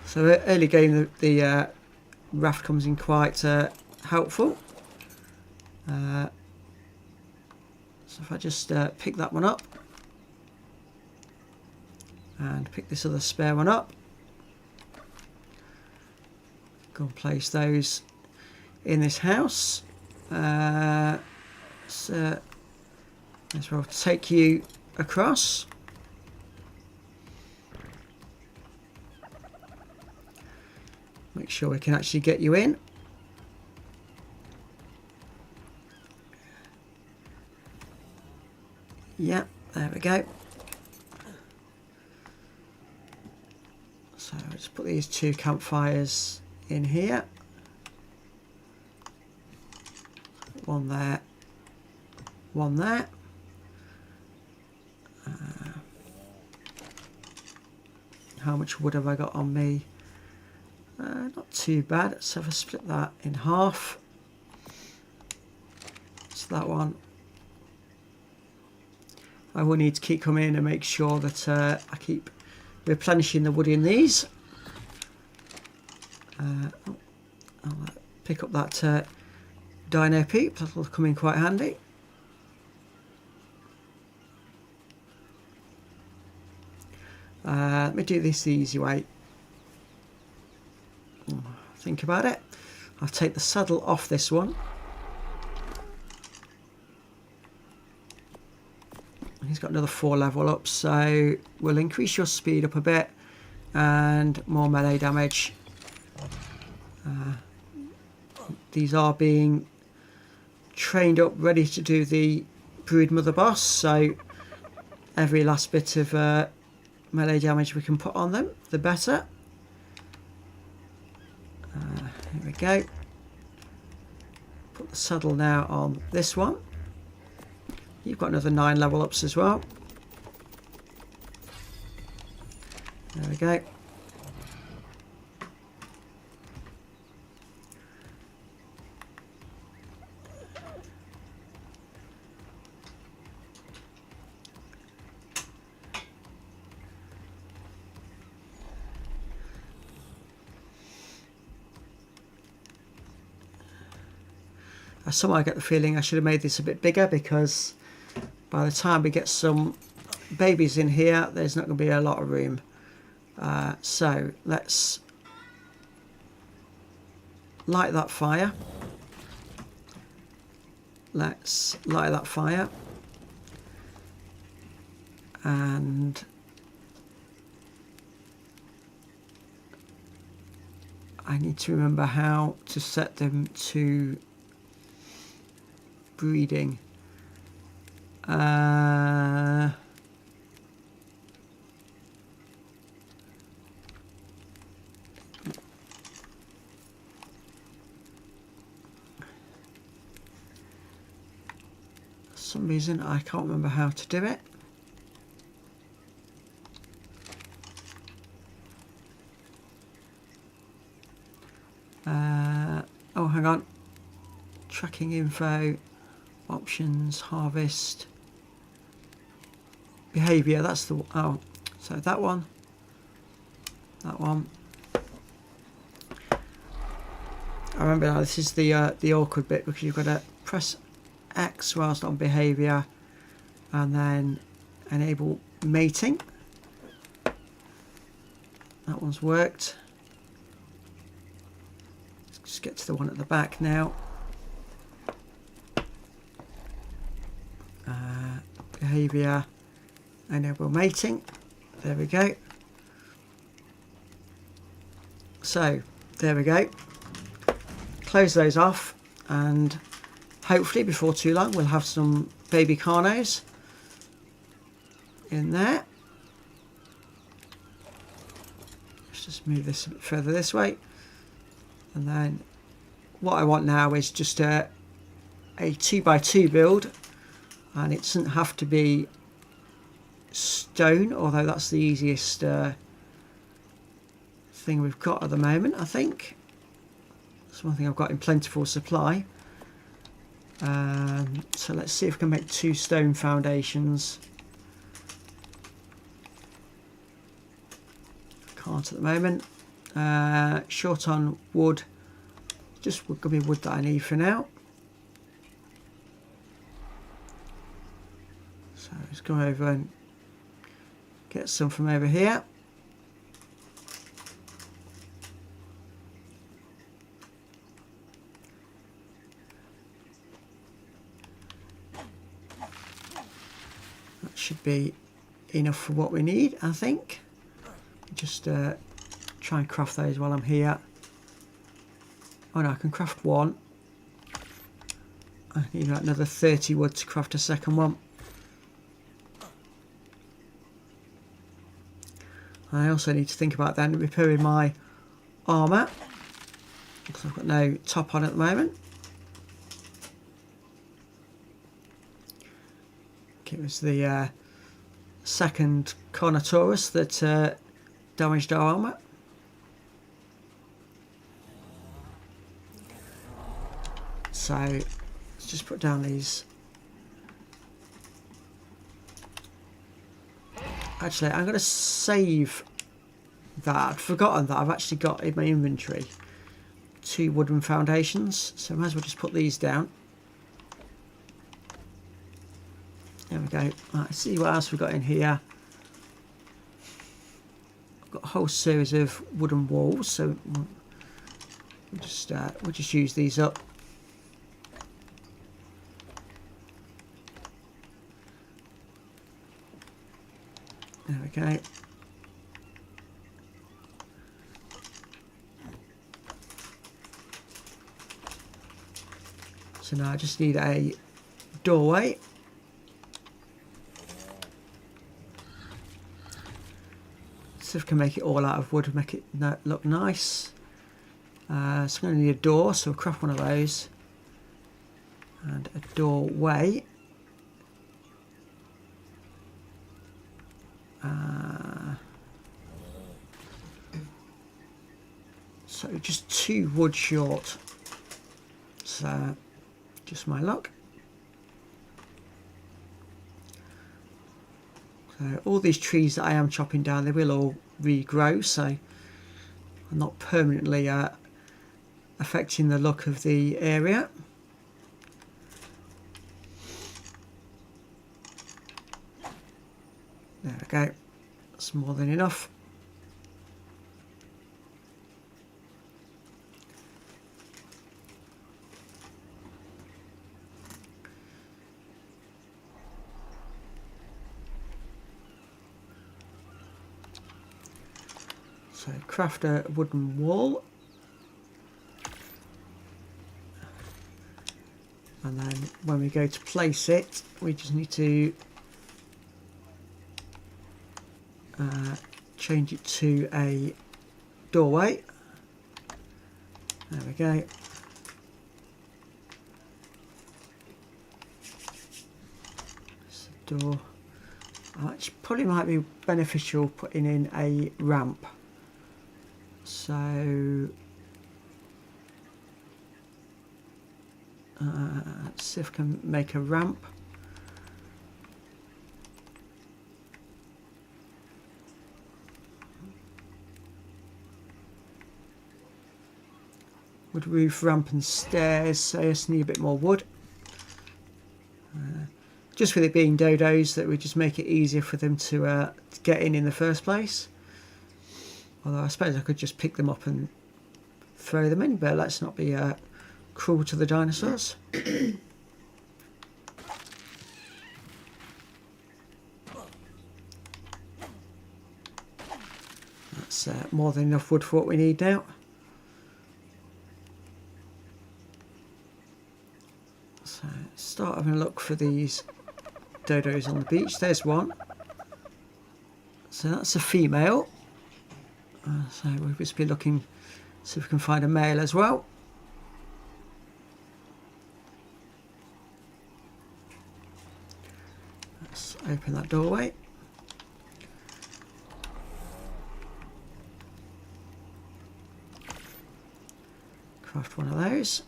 So early game the raft comes in quite helpful. So if I just pick that one up and pick this other spare one up, go and place those in this house. So as well, take you across. Make sure we can actually get you in. Yeah, there we go. So let's put these 2 campfires in here. One there, one there. How much wood have I got on me? Not too bad. So if I split that in half, so that one, I will need to keep coming in and make sure that I keep replenishing the wood in these. I'll pick up that dino poop. That'll come in quite handy. Let me do this the easy way. Think about it. I'll take the saddle off this one. He's got another 4 level up, so we'll increase your speed up a bit and more melee damage. These are being trained up, ready to do the brood mother boss, so every last bit of melee damage we can put on them, the better. Here we go. Put the saddle now on this one. You've got another 9 level ups as well. There we go. Somehow I get the feeling I should have made this a bit bigger, because by the time we get some babies in here, there's not going to be a lot of room. So let's light that fire. Let's light that fire. And I need to remember how to set them to breeding. For some reason I can't remember how to do it. Oh, hang on. Tracking info, options, harvest, behavior. That's the oh, so that one. I remember now. This is the awkward bit, because you've got to press X whilst on behavior, and then enable mating. That one's worked. Let's get to the one at the back now. Behavior, enable mating. There we go. So there we go. Close those off, and hopefully before too long we'll have some baby carnos in there. Let's just move this a bit further this way. And then what I want now is just a 2x2 build, and it doesn't have to be stone, although that's the easiest thing we've got at the moment, I think. It's one thing I've got in plentiful supply. So let's see if we can make 2 stone foundations. Can't at the moment. Short on wood. Just going to be wood that I need for now. So let's go over and get some from over here. That should be enough for what we need, I think. Just try and craft those while I'm here. Oh no, I can craft one. I need another 30 wood to craft a second one. I also need to think about then repairing my armour, because I've got no top on at the moment. It was the second Carnotaurus that damaged our armour. So let's just put down these. Actually, I'm going to save that. I'd forgotten that I've actually got in my inventory 2 wooden foundations, so I might as well just put these down. There we go. Right, let's see what else we've got in here. I've got a whole series of wooden walls, so we'll just use these up. There we go. So now I just need a doorway. So if I can make it all out of wood, make it look nice. So I'm going to need a door, so I'll craft one of those. And a doorway. So just 2 wood short. So just my luck. So all these trees that I am chopping down, they will all regrow, so I'm not permanently affecting the look of the area. we go. That's more than enough. So craft a wooden wall, and then when we go to place it, we just need to change it to a doorway. There we go. It's a door. Which probably might be beneficial putting in a ramp. So let's see if I can make a ramp. Wood roof, ramp and stairs, so I just need a bit more wood. Just with it being dodos, that would just make it easier for them to get in the first place. Although I suppose I could just pick them up and throw them in, but let's not be cruel to the dinosaurs. That's more than enough wood for what we need now. So start having a look for these dodos on the beach. There's one. So that's a female. So we'll just be looking, see if we can find a male as well. Let's open that doorway. Craft one of those.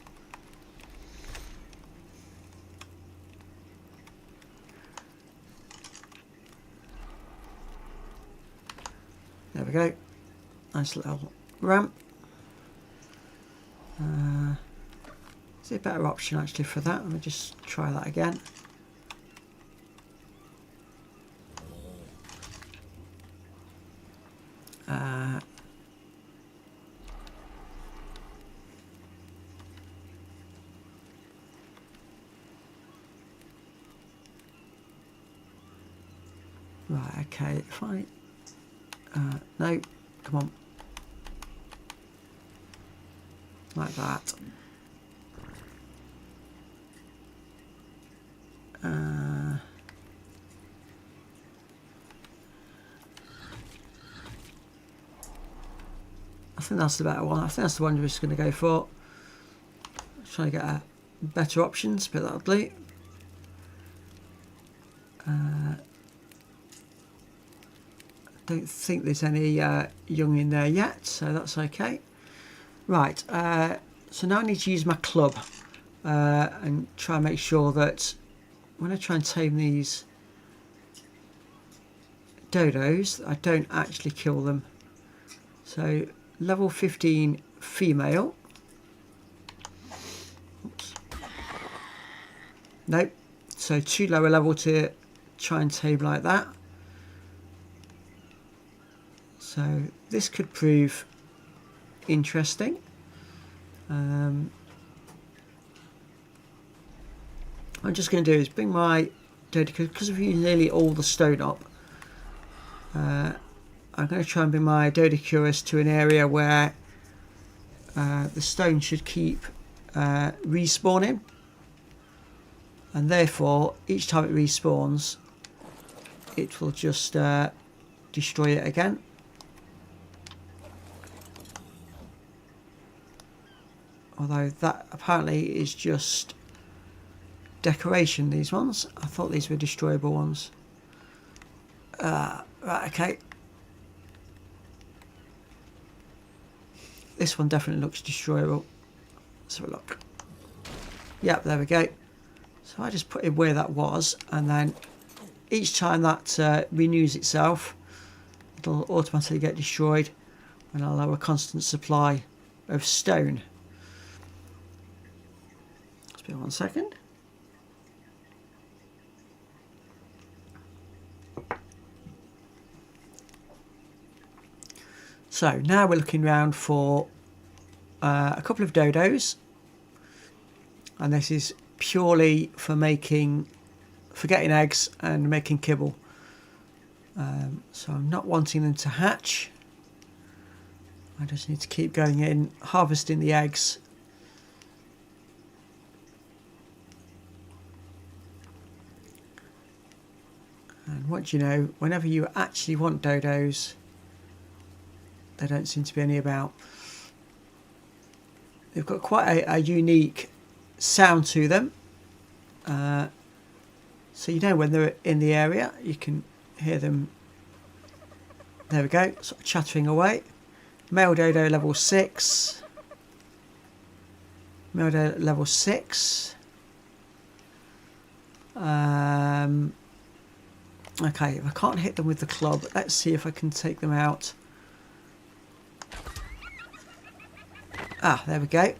There we go. Nice little ramp. Is there a better option actually for that? Let me just try that again. Right, okay, fine. No, come on. Like that. I think that's the better one. I think that's the one we're just going to go for. Trying to get better options, but that'll do. Don't think there's any young in there yet, so that's okay. Right, so now I need to use my club and try and make sure that when I try and tame these dodos, I don't actually kill them. So level 15 female. Oops. Nope, so too low a level to try and tame like that. So this could prove interesting. I'm just going to do is bring my dodo, because I've used nearly all the stone up. I'm going to try and bring my Dodocurus to an area where the stone should keep respawning, and therefore each time it respawns, it will just destroy it again. Although that apparently is just decoration, these ones. I thought these were destroyable ones. Right, okay. This one definitely looks destroyable. Let's have a look. Yep, there we go. So I just put it where that was, and then each time that renews itself, it'll automatically get destroyed, and I'll have a constant supply of stone. Just be 1 second. So now we're looking around for a couple of dodos, and this is purely for getting eggs and making kibble. So I'm not wanting them to hatch. I just need to keep going in, harvesting the eggs. And what do you know, whenever you actually want dodos, there don't seem to be any about. They've got quite a unique sound to them. So you know when they're in the area, you can hear them. There we go, sort of chattering away. Male dodo level 6. Male dodo level 6. Okay, if I can't hit them with the club, let's see if I can take them out. Ah, there we go.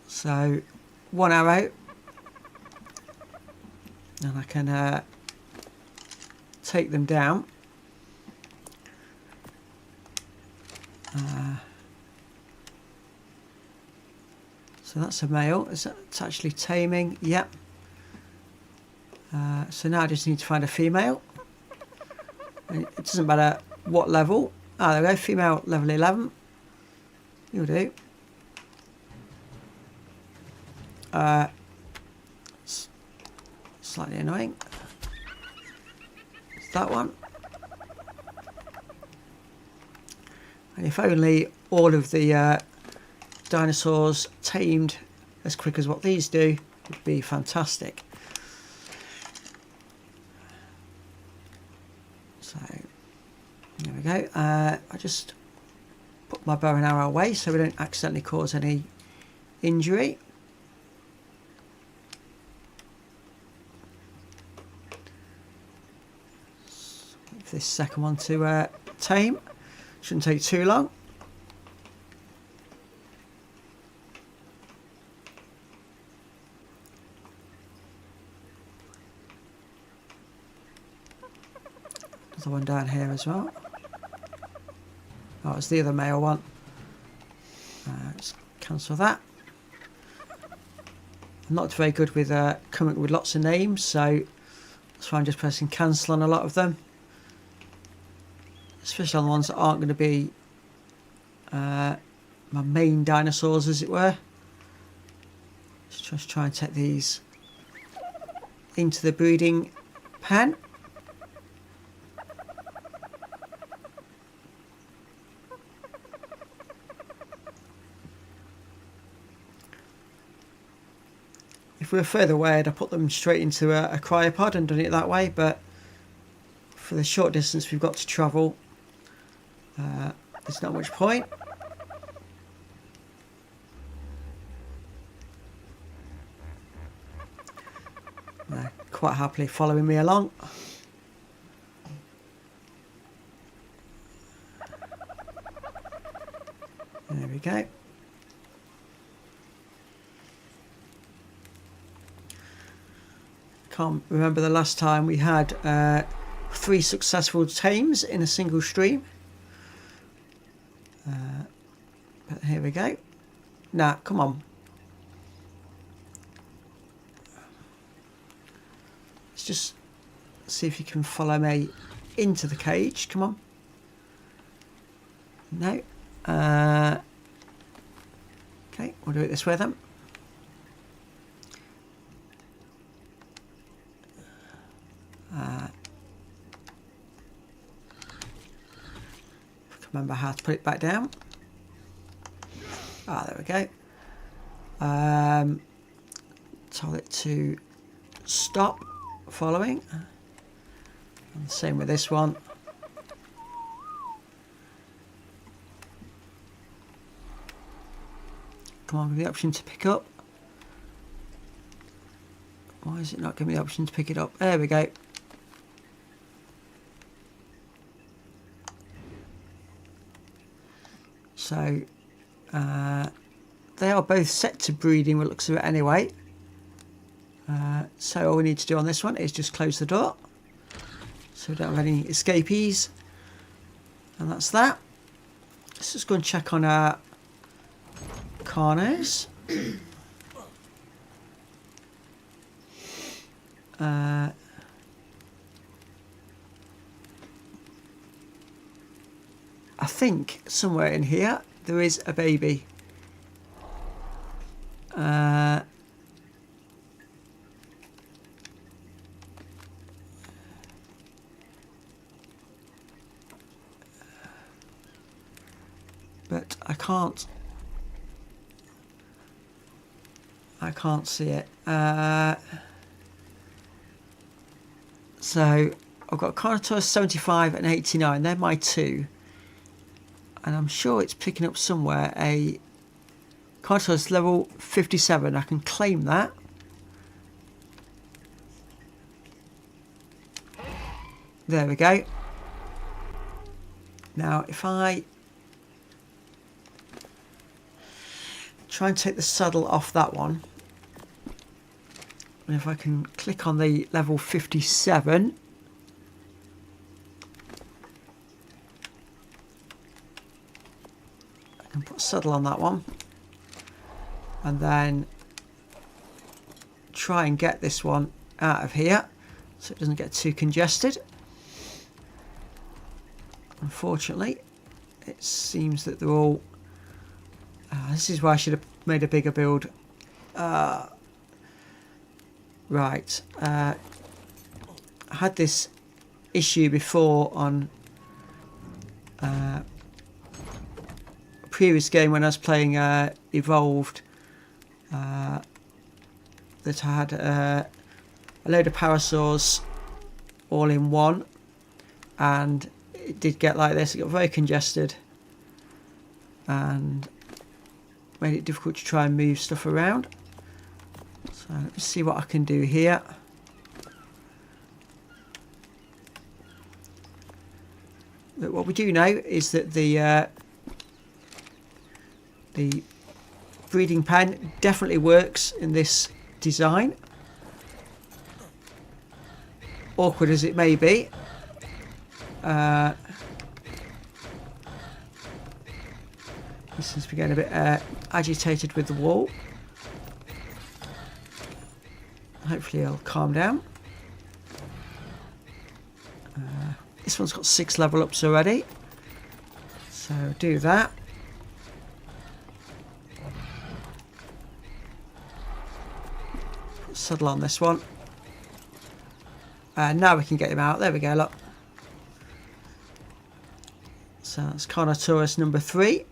So, one arrow. And I can take them down. So that's a male. It's actually taming. Yep. So now I just need to find a female. And it doesn't matter what level. Ah, there we go. Female level 11. You'll do. Slightly annoying. It's that one. And if only all of the dinosaurs tamed as quick as what these do, would be fantastic. So there we go. I just put my bow and arrow away so we don't accidentally cause any injury. Wait for this second one to tame. Shouldn't take too long. There's one down here as well. Oh, it's the other male one. Let's cancel that. I'm not very good with coming up with lots of names, so that's why I'm just pressing cancel on a lot of them. Especially on the ones that aren't going to be my main dinosaurs, as it were. Let's just try and take these into the breeding pen. If we were further away, I'd have put them straight into a cryopod and done it that way, but for the short distance we've got to travel, there's not much point. They're quite happily following me along. There we go. Can't remember the last time we had 3 successful tames in a single stream. But here we go. Nah, come on. Let's just see if you can follow me into the cage. Come on. No. Okay, we'll do it this way then. Remember how to put it back down. Ah, there we go. Tell it to stop following. And the same with this one. Come on, give me the option to pick up. Why is it not giving me the option to pick it up? There we go. So they are both set to breeding, what looks of it anyway. So all we need to do on this one is just close the door, so we don't have any escapees. And that's that. Let's just go and check on our carnos. I think somewhere in here there is a baby. But I can't see it. So I've got Carnivore 75 and 89. They're my two. And I'm sure it's picking up somewhere a Carnivore's level 57. I can claim that. There we go. Now if I try and take the saddle off that one, and if I can click on the level 57, I can put saddle on that one, and then try and get this one out of here so it doesn't get too congested. Unfortunately, it seems that they're all... this is why I should have made a bigger build. Right. I had this issue before on a previous game when I was playing Evolved, that I had a load of parasaurs all in one, and it did get like this. It got very congested and made it difficult to try and move stuff around. So let me see what I can do here. But what we do know is that the breeding pen definitely works in this design. Awkward as it may be. He seems to be getting a bit agitated with the wall. Hopefully he'll calm down. This one's got 6 level ups already, so do that. Put saddle on this one. Now we can get him out. There we go, look. So that's Carnivore number 3.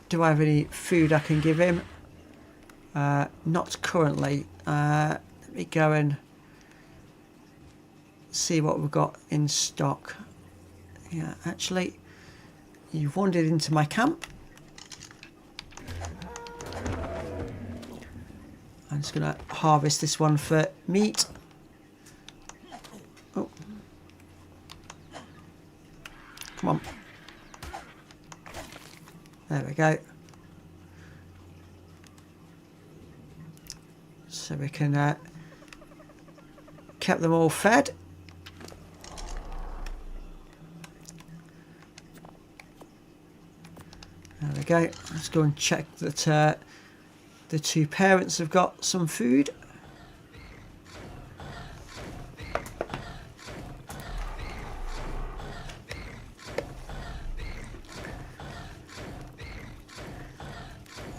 Do I have any food I can give him? Not currently. Let me go and see what we've got in stock. Yeah, actually, you've wandered into my camp. I'm just going to harvest this one for meat. Oh. Come on. There we go. So we can keep them all fed. There we go. Let's go and check that the 2 parents have got some food.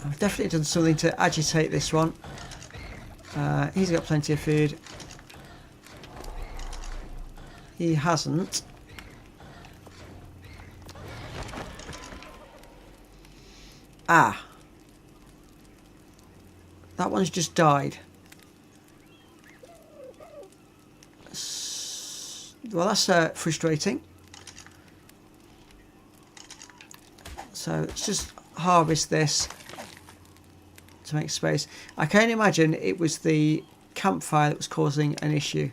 I've definitely done something to agitate this one. He's got plenty of food. He hasn't. Ah. That one's just died. Well, that's frustrating. So let's just harvest this to make space. I can imagine it was the campfire that was causing an issue.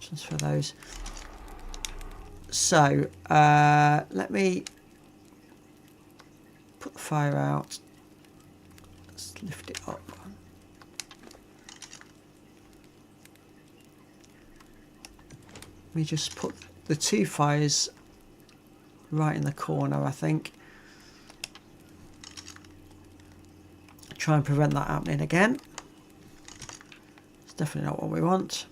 Transfer those. So let me put the fire out. lift it up. Let me just put the 2 fires right in the corner, I think. Try and prevent that happening again. It's definitely not what we want.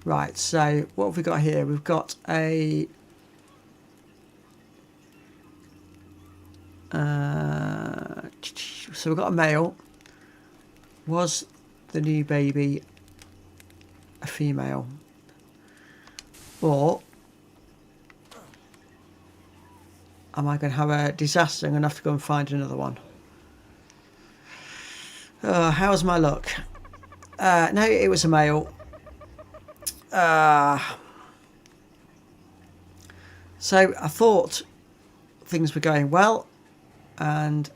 Right, so what have we got here? We've got a so we've got a male. Was the new baby a female? Or am I going to have a disaster? I'm going to have to go and find another one. How's my luck? No, it was a male. So I thought things were going well, and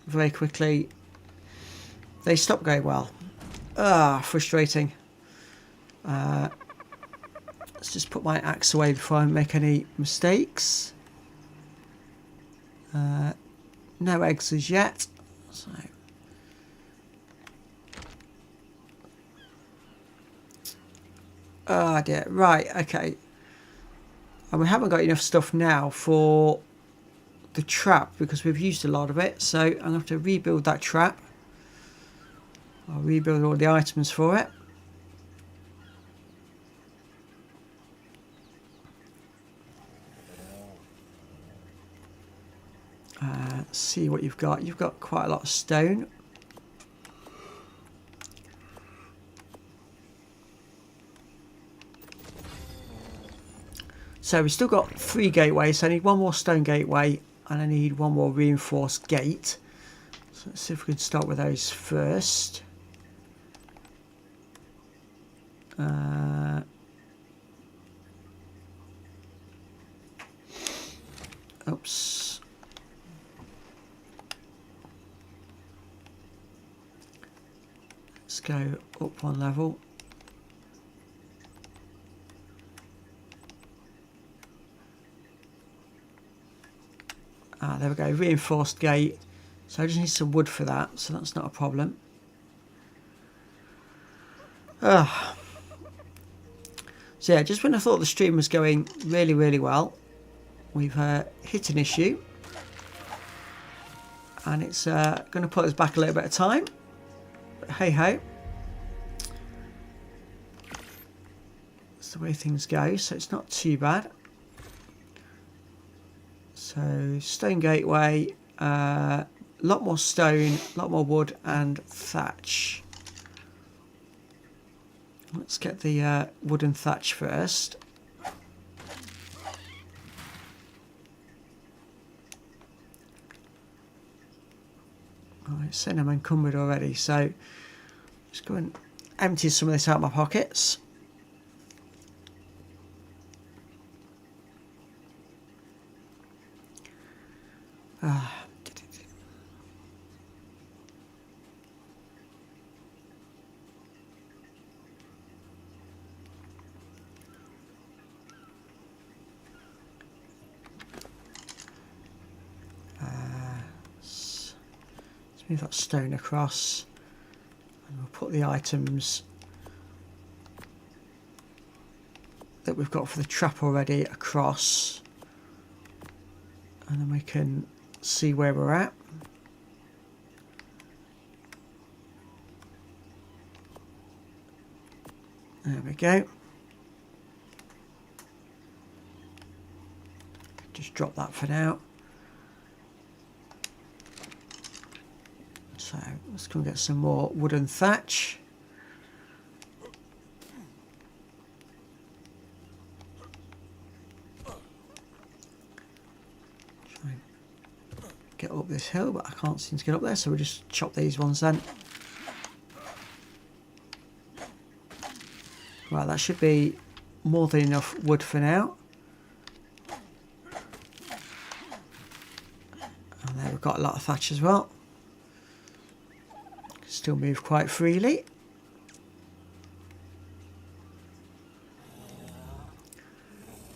very quickly they stopped going well. Frustrating. Let's just put my axe away before I make any mistakes. No eggs as yet. So oh dear. Right, okay. And we haven't got enough stuff now for the trap because we've used a lot of it. So I'm going to have to rebuild that trap. I'll rebuild all the items for it. Let's see what you've got. You've got quite a lot of stone. So we've still got 3 gateways, so I need 1 more stone gateway and I need 1 more reinforced gate. So let's see if we can start with those first. Oops. Let's go up 1 level. There we go, reinforced gate. So I just need some wood for that, so that's not a problem. So yeah, just when I thought the stream was going really, really well, we've hit an issue. And it's going to put us back a little bit of time. But hey ho. That's the way things go, so it's not too bad. So stone gateway, a lot more stone, a lot more wood and thatch. Let's get the wooden thatch first. Oh, it's saying I'm encumbered already, so just go and empty some of this out of my pockets. Move that stone across and we'll put the items that we've got for the trap already across, and then we can see where we're at. There we go. Just drop that for now. So let's go and get some more wooden thatch. Try and get up this hill, but I can't seem to get up there, so we'll just chop these ones then. Right, that should be more than enough wood for now. And there we've got a lot of thatch as well. Still move quite freely.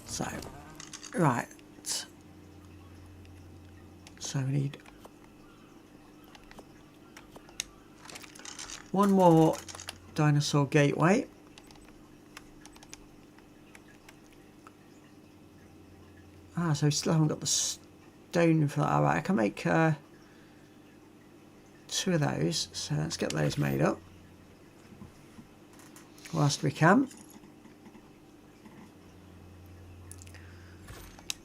So Right. So we need one more dinosaur gateway. So we still haven't got the stone for that. Alright, I can make 2 of those. So let's get those made up whilst we can.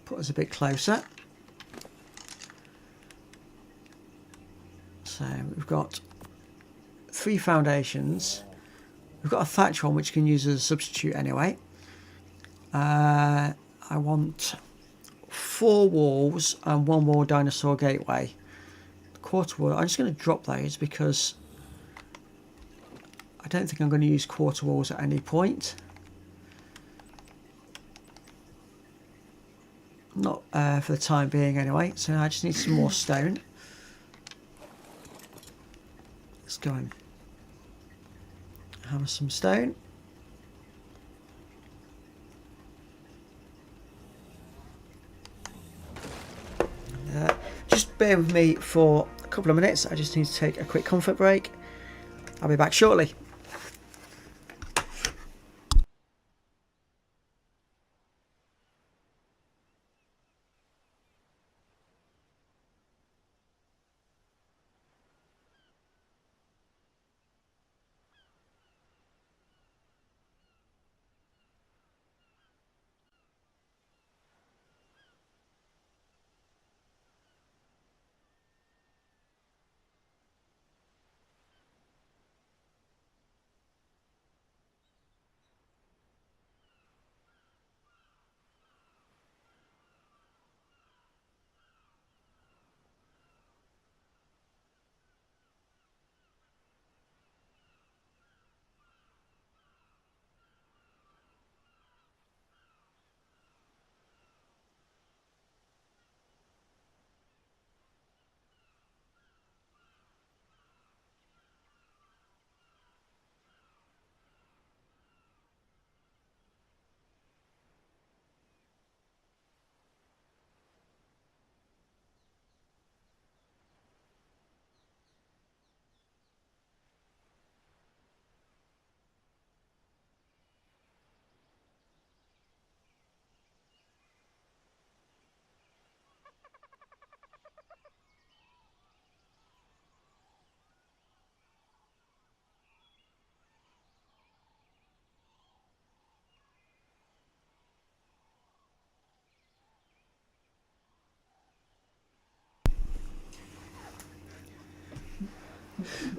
Put us a bit closer. So we've got 3 foundations. We've got a thatch one which you can use as a substitute anyway. I want 4 walls and 1 more dinosaur gateway. Quarter wall, I'm just going to drop those because I don't think I'm going to use quarter walls at any point. Not for the time being anyway, so I just need some more stone. Let's go and hammer some stone. Just bear with me for a couple of minutes. I just need to take a quick comfort break. I'll be back shortly.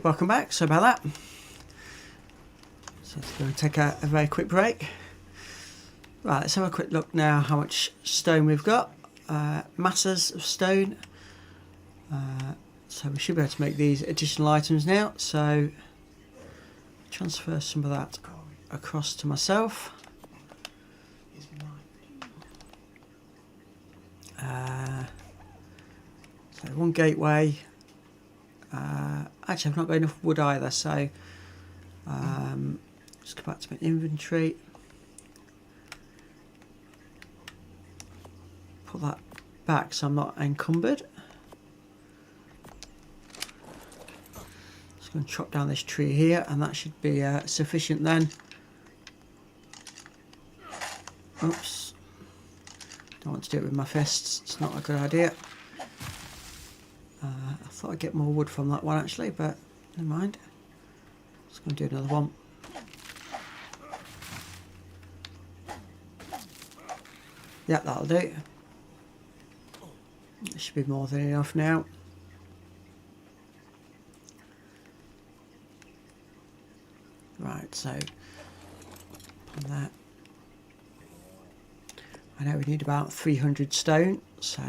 Welcome back. So about that. So let's go and take a very quick break. Right, let's have a quick look now how much stone we've got. Masses of stone. So we should be able to make these additional items now. So transfer some of that across to myself. So 1 gateway. Actually, I've not got enough wood either, so just go back to my inventory. Put that back so I'm not encumbered. Just going to chop down this tree here, and that should be sufficient then. Oops. Don't want to do it with my fists, it's not a good idea. I thought I'd get more wood from that one actually, but never mind. Just going to do another one. Yeah, that'll do. It should be more than enough now. Right, so on that. I know we need about 300 stone, so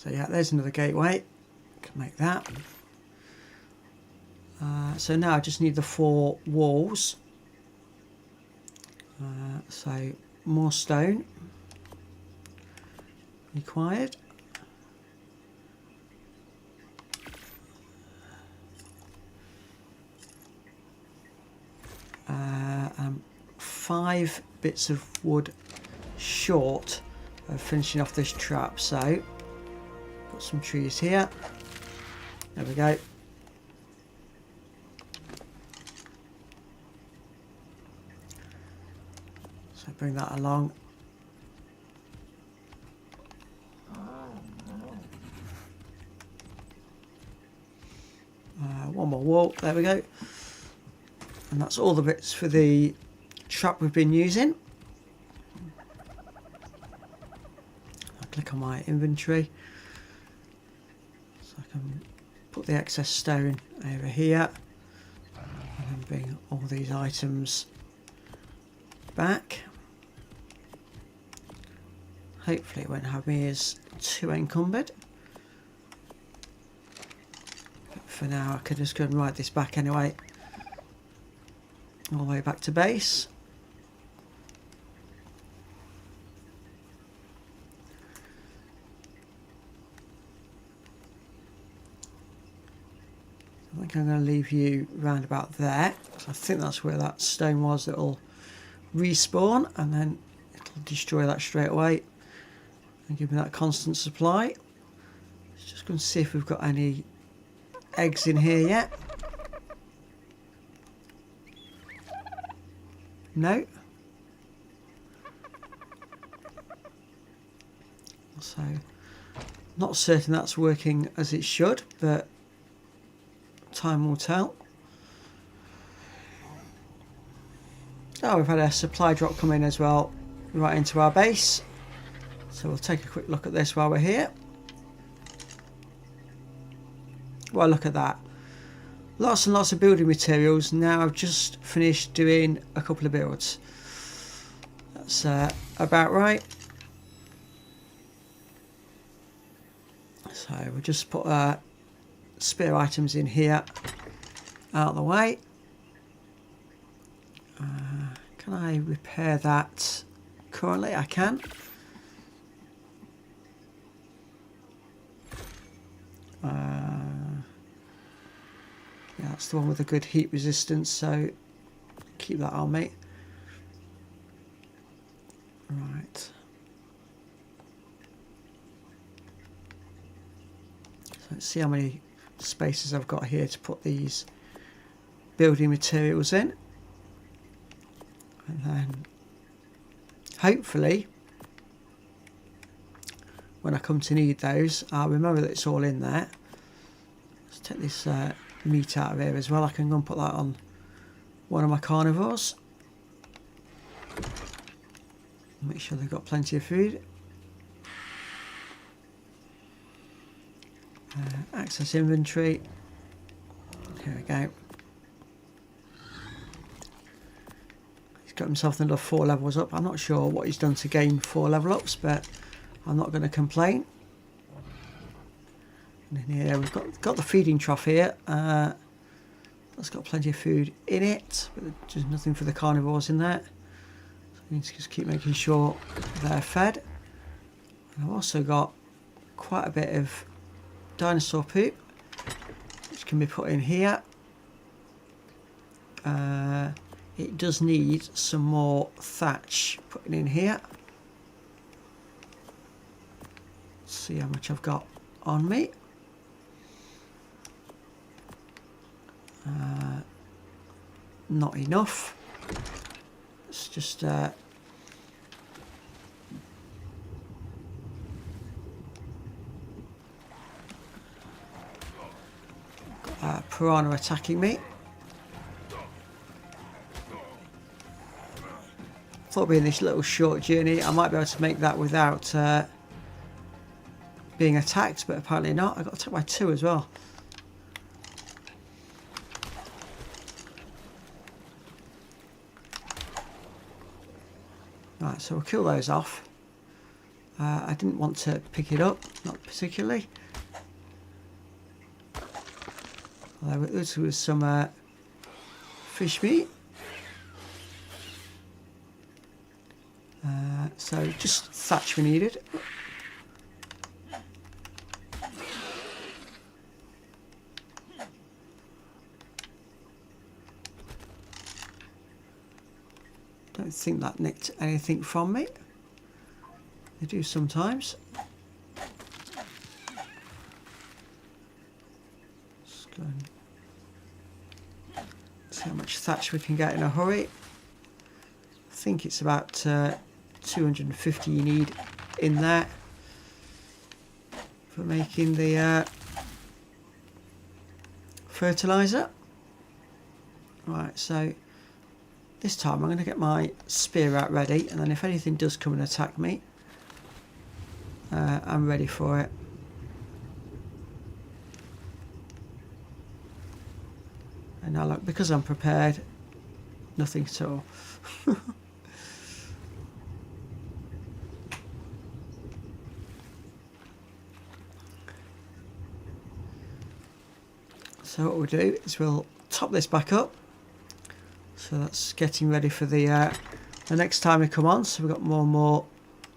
yeah, there's another gateway. Can make that. So now I just need the 4 walls. So more stone required. I'm 5 bits of wood short of finishing off this trap, so put some trees here. There we go. So bring that along. One more wall, there we go. And that's all the bits for the trap we've been using. I'll click on my inventory so I can put the excess stone over here and then bring all these items back. Hopefully it won't have me as too encumbered. For now I could just go and ride this back anyway, all the way back to base. I think I'm going to leave you round about there, because I think that's where that stone was that will respawn, and then it'll destroy that straight away and give me that constant supply. Just going to see if we've got any eggs in here yet. No. So, not certain that's working as it should, but time will tell. Oh, we've had a supply drop come in as well, right into our base. So we'll take a quick look at this while we're here. Well, look at that. Lots and lots of building materials. Now I've just finished doing a couple of builds. That's about right. So we'll just put spare items in here out of the way. Can I repair that currently? I can. Yeah, that's the one with a good heat resistance, so keep that on me. Right. So let's see how many spaces I've got here to put these building materials in. And then hopefully when I come to need those, I'll remember that it's all in there. Let's take this meat out of here as well. I can go and put that on one of my carnivores. Make sure they've got plenty of food. Access inventory. Here we go. He's got himself another 4 levels up. I'm not sure what he's done to gain 4 level ups, but I'm not going to complain. And in here we've got the feeding trough here. That's got plenty of food in it, but there's nothing for the carnivores in there. So we need to just keep making sure they're fed. And I've also got quite a bit of dinosaur poop, which can be put in here. It does need some more thatch putting in here. Let's see how much I've got on me. Not enough. It's just piranha attacking me. Thought being this little short journey I might be able to make that without being attacked, but apparently not. I got attacked by 2 as well. Right, so we'll kill those off. I didn't want to pick it up, not particularly. Although this was some fish meat. So just thatch we needed. Don't think that nicked anything from me. They do sometimes. Let's go and see how much thatch we can get in a hurry. I think it's about 250 you need in there for making the fertilizer. Right, so this time I'm going to get my spear out ready, and then if anything does come and attack me, I'm ready for it. And now look, because I'm prepared, nothing at all. So what we'll do is we'll top this back up. So that's getting ready for the next time we come on. So we've got more and more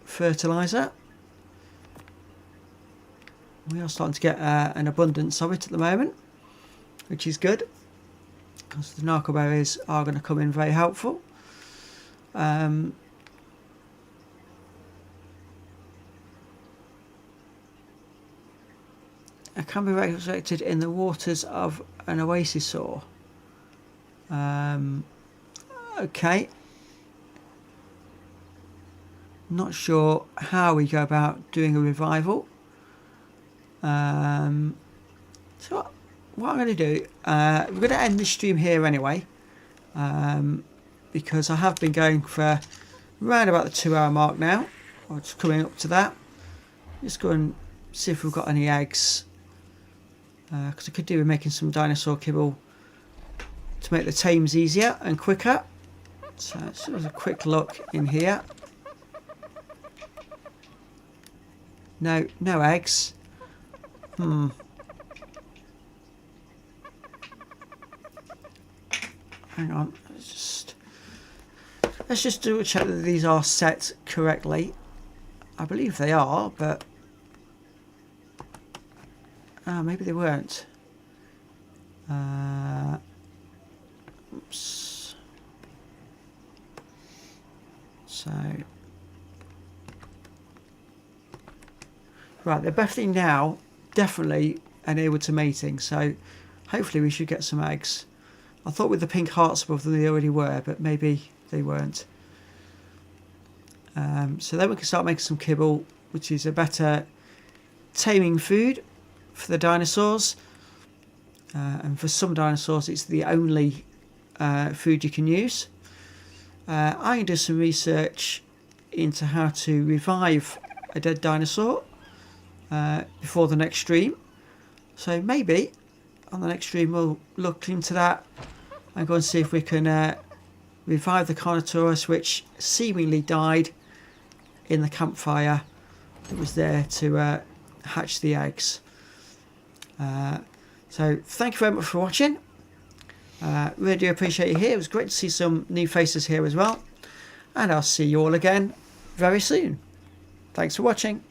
fertilizer. We are starting to get an abundance of it at the moment, which is good, because the narco berries are going to come in very helpful. It can be resurrected in the waters of an oasis ore. Okay. Not sure how we go about doing a revival. So what I'm going to do, we're going to end this stream here anyway, because I have been going for around about the 2-hour mark now, or just coming up to that. Just go and see if we've got any eggs, because I could do with making some dinosaur kibble to make the tames easier and quicker. So let's have a quick look in here. No eggs. Hang on, let's just do a check that these are set correctly. I believe they are, but maybe they weren't. Oops. So right, they're definitely enabled to mating, so hopefully we should get some eggs. I thought with the pink hearts above them they already were, but maybe they weren't. So then we can start making some kibble, which is a better taming food for the dinosaurs. And for some dinosaurs it's the only food you can use. I can do some research into how to revive a dead dinosaur before the next stream. So maybe on the next stream we'll look into that and go and see if we can revive the Carnotaurus, which seemingly died in the campfire that was there to hatch the eggs. So thank you very much for watching. Really do appreciate you here. It was great to see some new faces here as well. And I'll see you all again very soon. Thanks for watching.